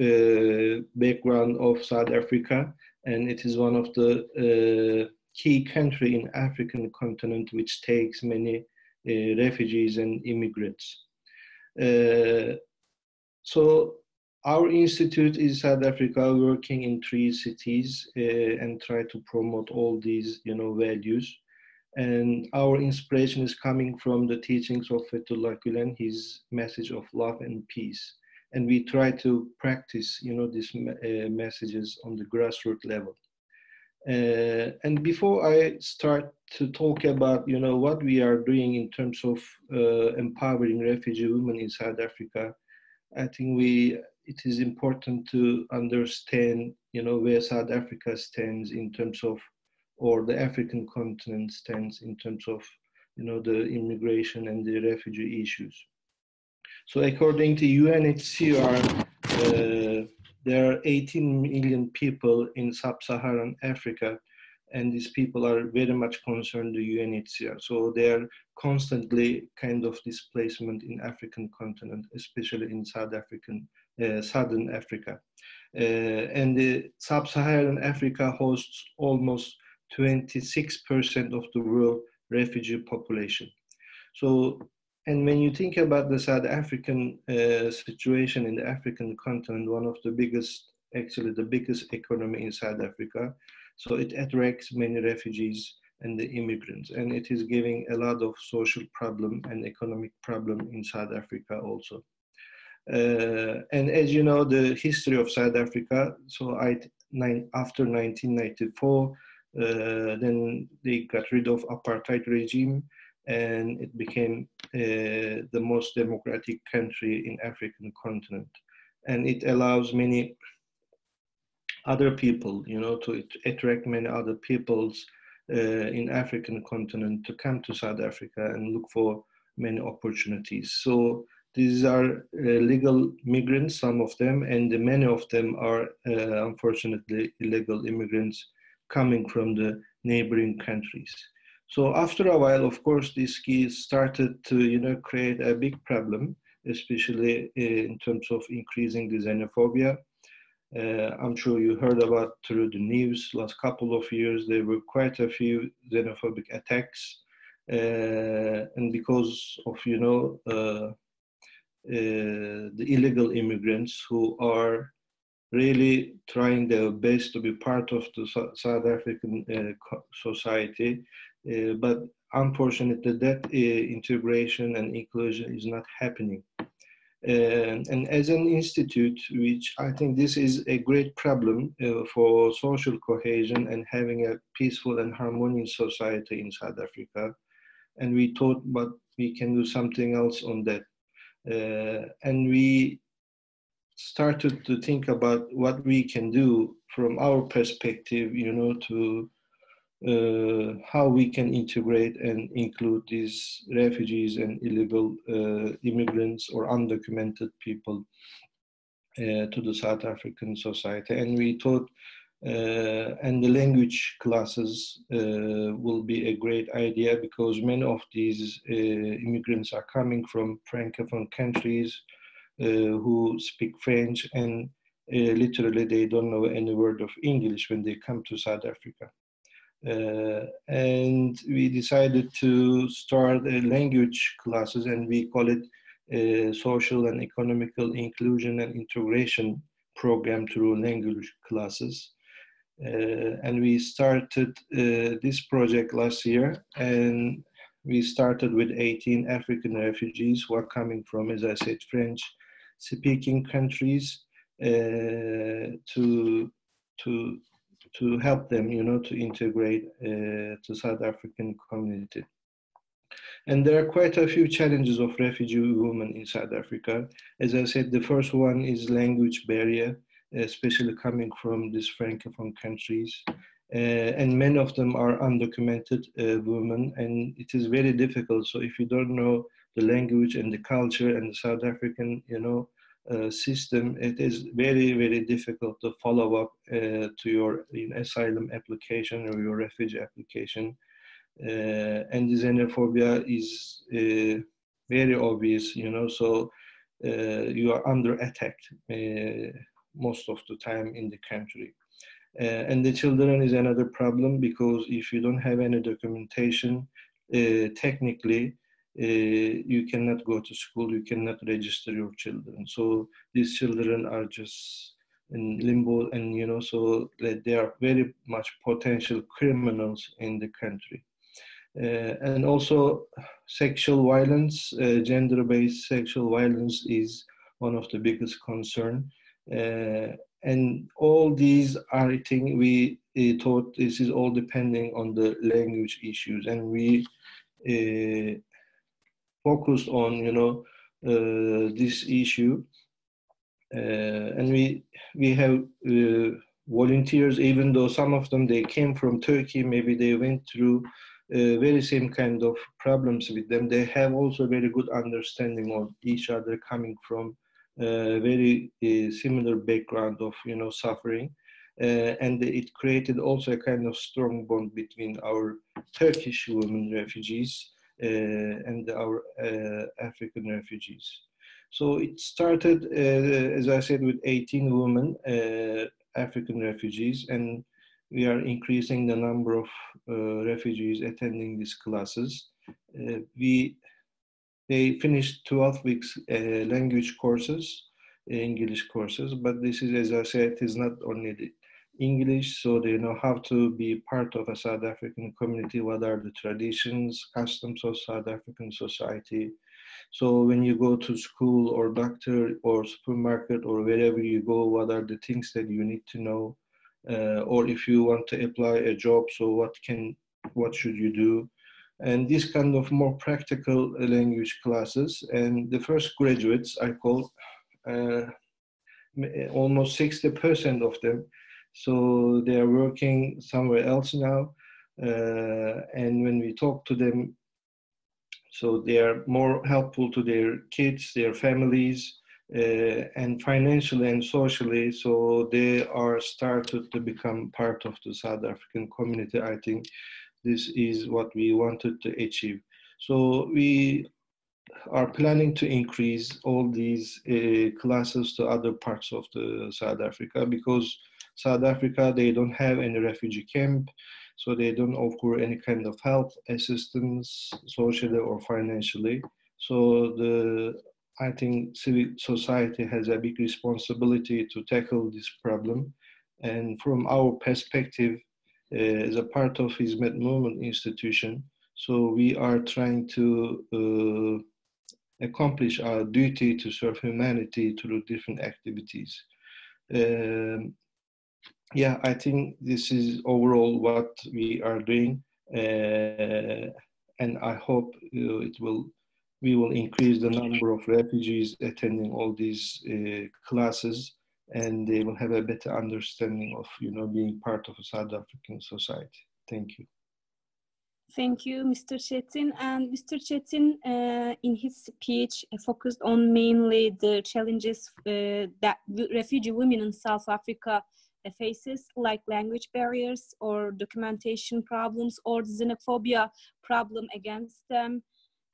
background of South Africa, and it is one of the key country in African continent which takes many refugees and immigrants. So our institute is South Africa, working in 3 cities and try to promote all these, you know, values. And our inspiration is coming from the teachings of Fethullah Gülen, his message of love and peace. And we try to practice, you know, these messages on the grassroots level. And before I start to talk about, what we are doing in terms of empowering refugee women in South Africa, I think it is important to understand, where South Africa stands in terms of, or the African continent stands in terms of, the immigration and the refugee issues. So according to UNHCR, there are 18 million people in sub-Saharan Africa, and these people are very much concerned with UNHCR. So they are constantly kind of displacement in African continent, especially in Southern Africa. And the sub-Saharan Africa hosts almost 26% of the world refugee population. So, and when you think about the South African situation in the African continent, one of the biggest, actually the biggest economy in South Africa, so it attracts many refugees and the immigrants, and it is giving a lot of social problem and economic problem in South Africa also. And as you know, the history of South Africa, so after 1994, then they got rid of apartheid regime, and it became the most democratic country in African continent. And it allows many other people, to attract many other peoples in African continent to come to South Africa and look for many opportunities. So these are legal migrants, some of them, and many of them are unfortunately illegal immigrants coming from the neighboring countries. So after a while, of course, these keys started to, create a big problem, especially in terms of increasing the xenophobia. I'm sure you heard about through the news last couple of years, there were quite a few xenophobic attacks. And because of, the illegal immigrants who are really trying their best to be part of the South African society, but unfortunately that integration and inclusion is not happening. And as an institute, which I think this is a great problem for social cohesion and having a peaceful and harmonious society in South Africa, and we thought, but we can do something else on that. And we started to think about what we can do from our perspective, to how we can integrate and include these refugees and illegal immigrants or undocumented people to the South African society. And we thought, and the language classes will be a great idea, because many of these immigrants are coming from Francophone countries who speak French, and literally they don't know any word of English when they come to South Africa. And we decided to start language classes, and we call it social and economical inclusion and integration program through language classes. And we started this project last year, and we started with 18 African refugees who are coming from, as I said, French speaking countries to help them, to integrate to South African community. And there are quite a few challenges of refugee women in South Africa. As I said, the first one is language barrier, especially coming from these Francophone countries. And many of them are undocumented women, and it is very difficult. So if you don't know the language and the culture and the South African, system, it is very, very difficult to follow up to your asylum application or your refugee application. And the xenophobia is very obvious, so you are under attack most of the time in the country. And the children is another problem, because if you don't have any documentation, technically, you cannot go to school, you cannot register your children. So these children are just in limbo, and so they are very much potential criminals in the country. And also sexual violence, gender-based sexual violence is one of the biggest concern. And all these are, I think, we thought this is all depending on the language issues, and we focused on, you know, this issue, and we have volunteers, even though some of them, they came from Turkey, maybe they went through very same kind of problems with them. They have also very good understanding of each other, coming from very similar background of, you know, suffering, and it created also a kind of strong bond between our Turkish women refugees and our African refugees. So it started, as I said, with 18 women, African refugees, and we are increasing the number of refugees attending these classes. They finished 12 weeks language courses, English courses, but this is, as I said, it is not only the English, so they know how to be part of a South African community, what are the traditions, customs of South African society. So when you go to school or doctor or supermarket or wherever you go, what are the things that you need to know? Or if you want to apply a job, so what should you do? And this kind of more practical language classes. And the first graduates, I call almost 60% of them. So they are working somewhere else now. And when we talk to them, so they are more helpful to their kids, their families, and financially and socially. So they are started to become part of the South African community. I think this is what we wanted to achieve. So we are planning to increase all these classes to other parts of the South Africa, because South Africa, they don't have any refugee camp, so they don't offer any kind of help, assistance, socially or financially. So I think civil society has a big responsibility to tackle this problem. And from our perspective, as a part of Hizmet Movement institution, so we are trying to accomplish our duty to serve humanity through different activities. Yeah, I think this is overall what we are doing, and I hope we will increase the number of refugees attending all these classes, and they will have a better understanding of, you know, being part of a South African society. Thank you. Thank you, Mr. Çetin. And Mr. Çetin, in his speech, focused on mainly the challenges that refugee women in South Africa faces, like language barriers or documentation problems or xenophobia problem against them,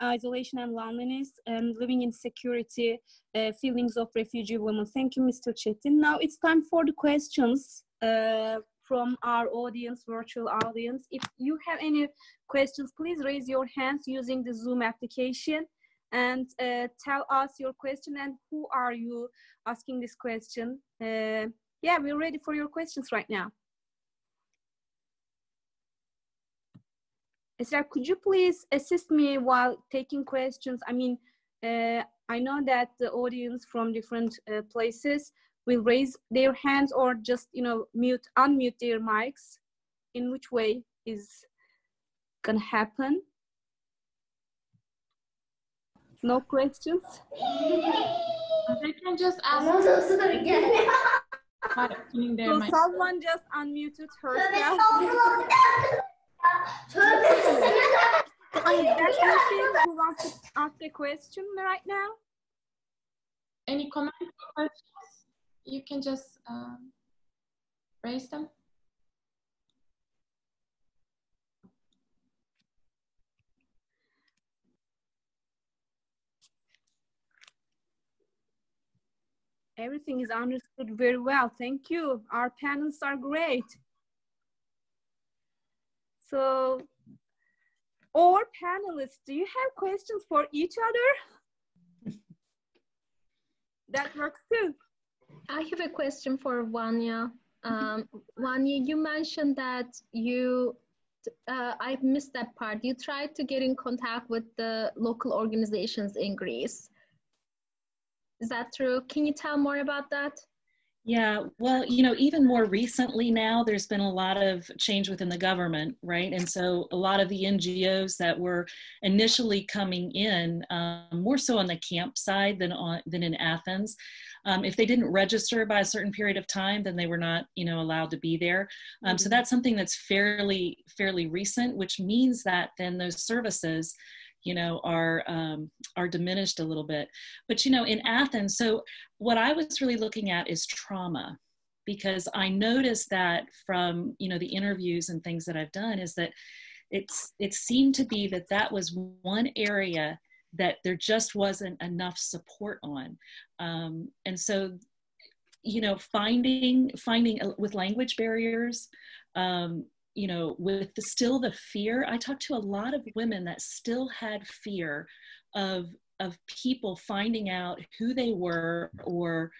isolation and loneliness, and living insecurity, feelings of refugee women. Thank you, Mr. Çetin. Now it's time for the questions from our audience, virtual audience. If you have any questions, please raise your hands using the Zoom application and tell us your question and who are you asking this question. Yeah, we're ready for your questions right now. Esra, could you please assist me while taking questions? I mean, I know that the audience from different places will raise their hands or just, you know, unmute their mics. In which way is gonna happen? No questions? They can just ask. So someone just unmuted herself. Who wants to ask a question right now? Any comments or questions? You can just raise them. Everything is understood very well. Thank you. Our panels are great. So, all panelists, do you have questions for each other? That works too. I have a question for Vanya. Vanya, you mentioned that I missed that part. You tried to get in contact with the local organizations in Greece. Is that true? Can you tell more about that? Yeah, well, you know, even more recently now, there's been a lot of change within the government, right? And so a lot of the NGOs that were initially coming in, more so on the camp side than in Athens, if they didn't register by a certain period of time, then they were not, you know, allowed to be there. So that's something that's fairly recent, which means that then those services, you know, are diminished a little bit. But, you know, in Athens, so what I was really looking at is trauma, because I noticed that from, you know, the interviews and things that I've done is that it seemed to be that that was one area that there just wasn't enough support on. And so, you know, finding with language barriers, you know, with still the fear. I talked to a lot of women that still had fear of people finding out who they were, or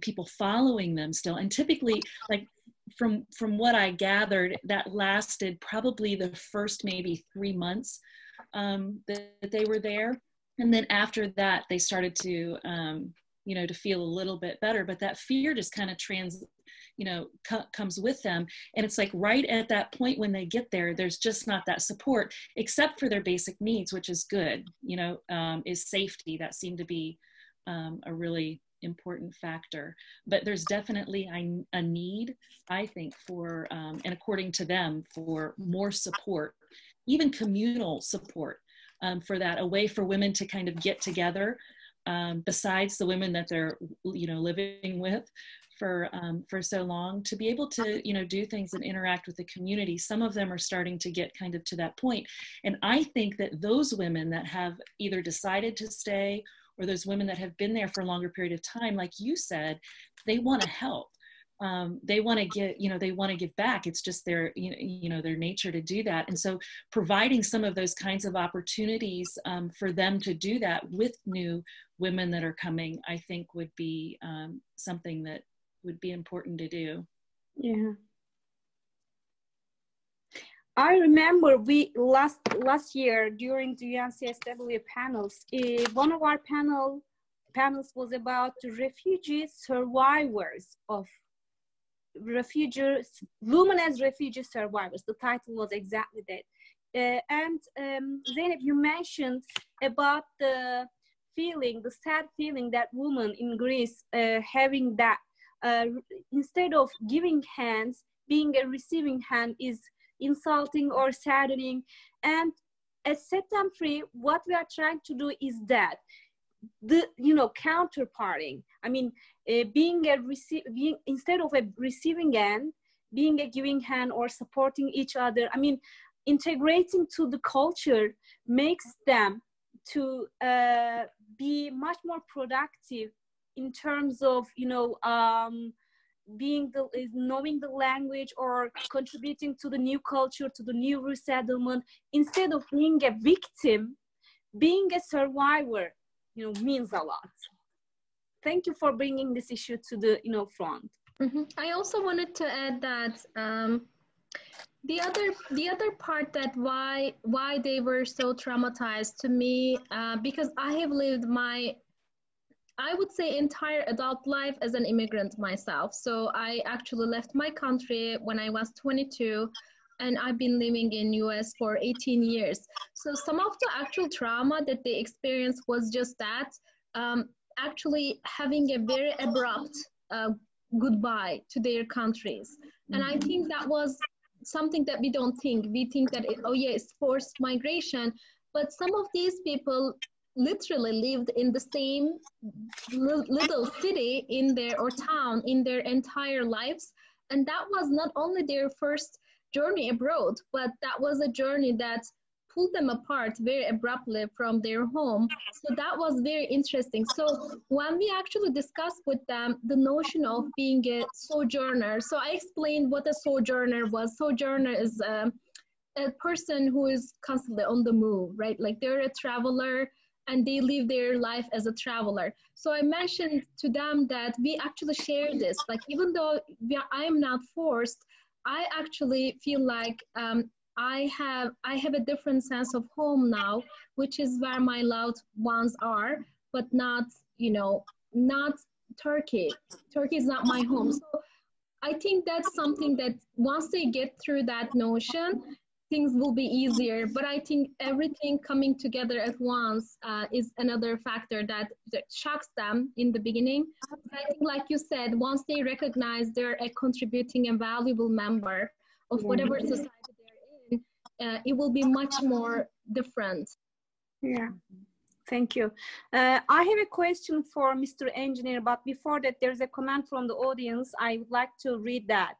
people following them still. And typically, like from what I gathered, that lasted probably the first maybe 3 months that they were there. And then after that, they started to, you know, to feel a little bit better. But that fear just kind of comes with them. And it's like right at that point when they get there, there's just not that support, except for their basic needs, which is good, you know, is safety. That seemed to be a really important factor. But there's definitely a need, I think, for, and according to them, for more support, even communal support for that, a way for women to kind of get together, besides the women that they're, you know, living with for so long, to be able to, you know, do things and interact with the community. Some of them are starting to get kind of to that point. And I think that those women that have either decided to stay, or those women that have been there for a longer period of time, like you said, they want to help. They want to get, you know, they want to give back. It's just their, you know, their nature to do that. And so providing some of those kinds of opportunities for them to do that with new women that are coming, I think would be something that would be important to do. Yeah. I remember we last year during the UNCSW panels, one of our panels was about refugee survivors of refugees, women as refugee survivors. The title was exactly that. And Zeynep, you mentioned about the sad feeling that women in Greece having that instead of giving hands, being a receiving hand is insulting or saddening. And at Set Them Free, what we are trying to do is that the, you know, counterparting. I mean, being instead of a receiving hand, being a giving hand or supporting each other. I mean, integrating to the culture makes them to be much more productive in terms of, you know, knowing the language or contributing to the new culture, to the new resettlement. Instead of being a victim, being a survivor, you know, means a lot. Thank you for bringing this issue to the, you know, front. I also wanted to add that the other part, that why they were so traumatized to me, because I have lived my, I would say, entire adult life as an immigrant myself. So I actually left my country when I was 22, and I've been living in US for 18 years. So some of the actual trauma that they experienced was just that, actually having a very abrupt goodbye to their countries. And I think that was something that we don't think. We think that, oh yeah, it's forced migration. But some of these people literally lived in the same little city in their, or town in their entire lives. And that was not only their first journey abroad, but that was a journey that pulled them apart very abruptly from their home. So that was very interesting. So when we actually discussed with them the notion of being a sojourner, so I explained what a sojourner was. Sojourner is a person who is constantly on the move, right? Like they're a traveler and they live their life as a traveler. So I mentioned to them that we actually share this. Like, even though I am not forced, I actually feel like I have a different sense of home now, which is where my loved ones are, but not, you know, not Turkey. Turkey is not my home. So I think that's something that once they get through that notion, things will be easier. But I think everything coming together at once is another factor that shocks them in the beginning. But I think, like you said, once they recognize they're a contributing and valuable member of whatever society they're in, it will be much more different. Yeah. Thank you. I have a question for Mr. Engineer, but before that, there's a comment from the audience. I would like to read that.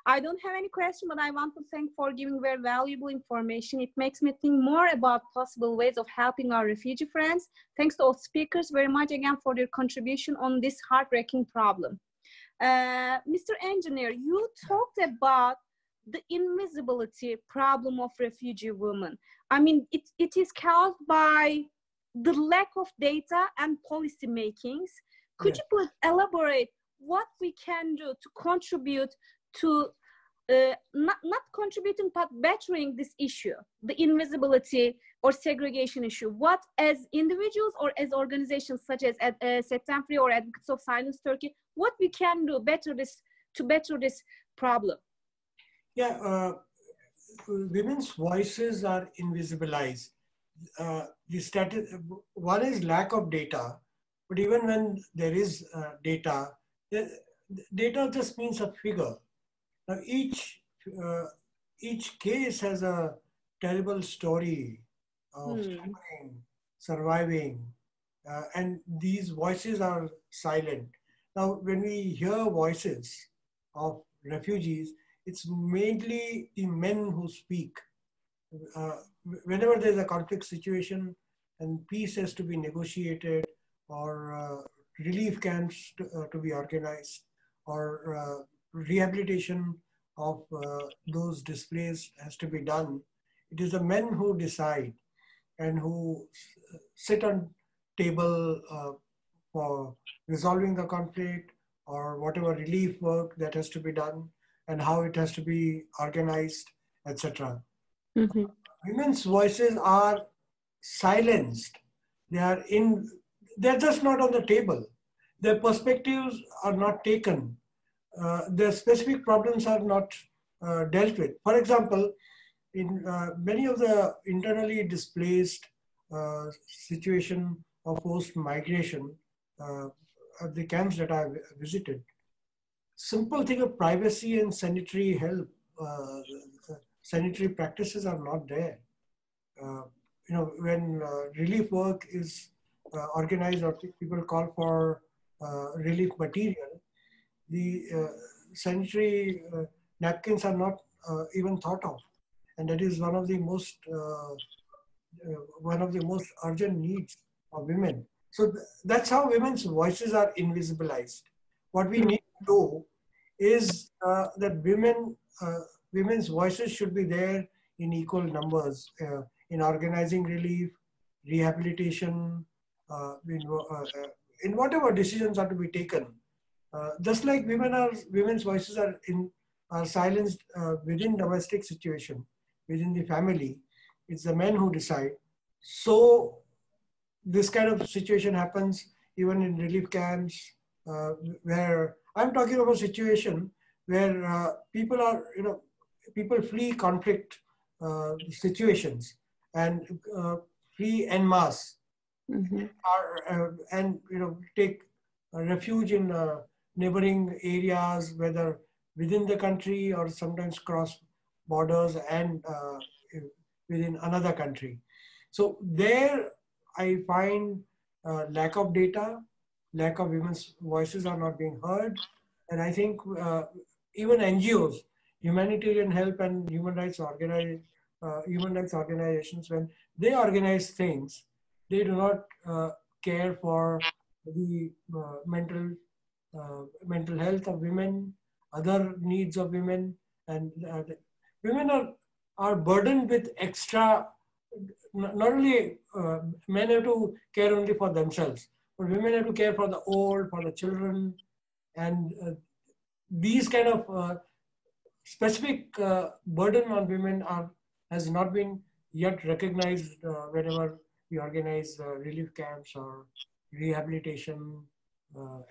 I don't have any question, but I want to thank for giving very valuable information. It makes me think more about possible ways of helping our refugee friends. Thanks to all speakers very much again for their contribution on this heartbreaking problem. Mr. Engineer, you talked about the invisibility problem of refugee women. I mean, it is caused by the lack of data and policy makings. Could you please elaborate what we can do to contribute to not contributing but bettering this issue, the invisibility or segregation issue? What, as individuals or as organizations such as September or Advocates of Silence Turkey, what we can do to better this problem? Yeah, women's voices are invisibilized. One is lack of data, but even when there is data, data just means a figure. Now each case has a terrible story of suffering, surviving, and these voices are silent. Now, when we hear voices of refugees, it's mainly the men who speak. Whenever there's a conflict situation and peace has to be negotiated, or relief camps to be organized, or rehabilitation of those displaced has to be done, it is the men who decide and who sit on table for resolving the conflict or whatever relief work that has to be done and how it has to be organized, etc. Women's voices are silenced. They're just not on the table. Their perspectives are not taken. Their specific problems are not dealt with. For example, in many of the internally displaced situation of post-migration, the camps that I've visited, simple thing of privacy and sanitary help, sanitary practices are not there. When relief work is organized or people call for relief material, the sanitary napkins are not even thought of, and that is one of the most urgent needs of women. So that's how women's voices are invisibilized. What we need to do is that women's voices should be there in equal numbers in organizing relief, rehabilitation, in whatever decisions are to be taken. Just like women's voices are silenced within domestic situation, within the family. It's the men who decide. So this kind of situation happens even in relief camps, where I'm talking about a situation where people flee conflict situations and flee en masse, and take refuge in neighboring areas, whether within the country or sometimes cross borders and within another country. So there I find lack of data, lack of women's voices are not being heard. And I think even NGOs, humanitarian help and human rights organizations, when they organize things, they do not care for the mental health of women, other needs of women, and women are burdened with extra. Not only men have to care only for themselves, but women have to care for the old, for the children, and these kind of specific burden on women has not been yet recognized whenever we organize relief camps or rehabilitation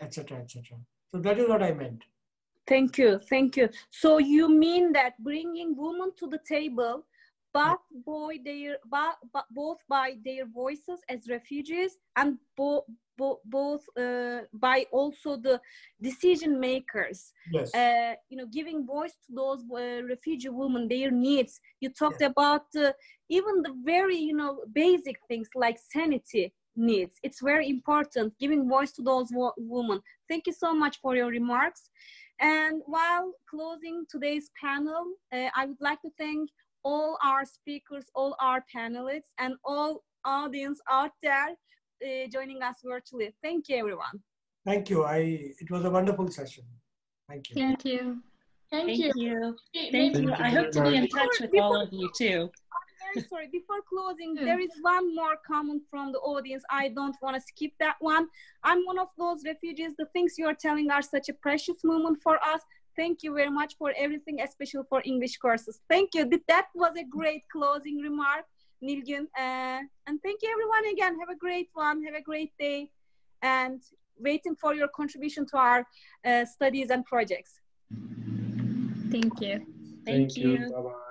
etc., etc. So that is what I meant. Thank you, thank you. So you mean that bringing women to the table, but both by their voices as refugees, and both by also the decision makers. Yes. You know, giving voice to those refugee women, their needs. You talked about even the very, you know, basic things like sanity needs. It's very important, giving voice to those women. Thank you so much for your remarks. And while closing today's panel, I would like to thank all our speakers, all our panelists, and all audience out there joining us virtually. Thank you, everyone. Thank you. It was a wonderful session. Thank you. Thank you. Thank you. Thank you. I hope to be in touch with all of you too. I'm very sorry. Before closing, there is one more comment from the audience. I don't want to skip that one. I'm one of those refugees. The things you are telling are such a precious moment for us. Thank you very much for everything, especially for English courses. Thank you. That was a great closing remark, Nilgün. And thank you, everyone, again. Have a great one. Have a great day. And waiting for your contribution to our studies and projects. Thank you. Thank you. Bye-bye.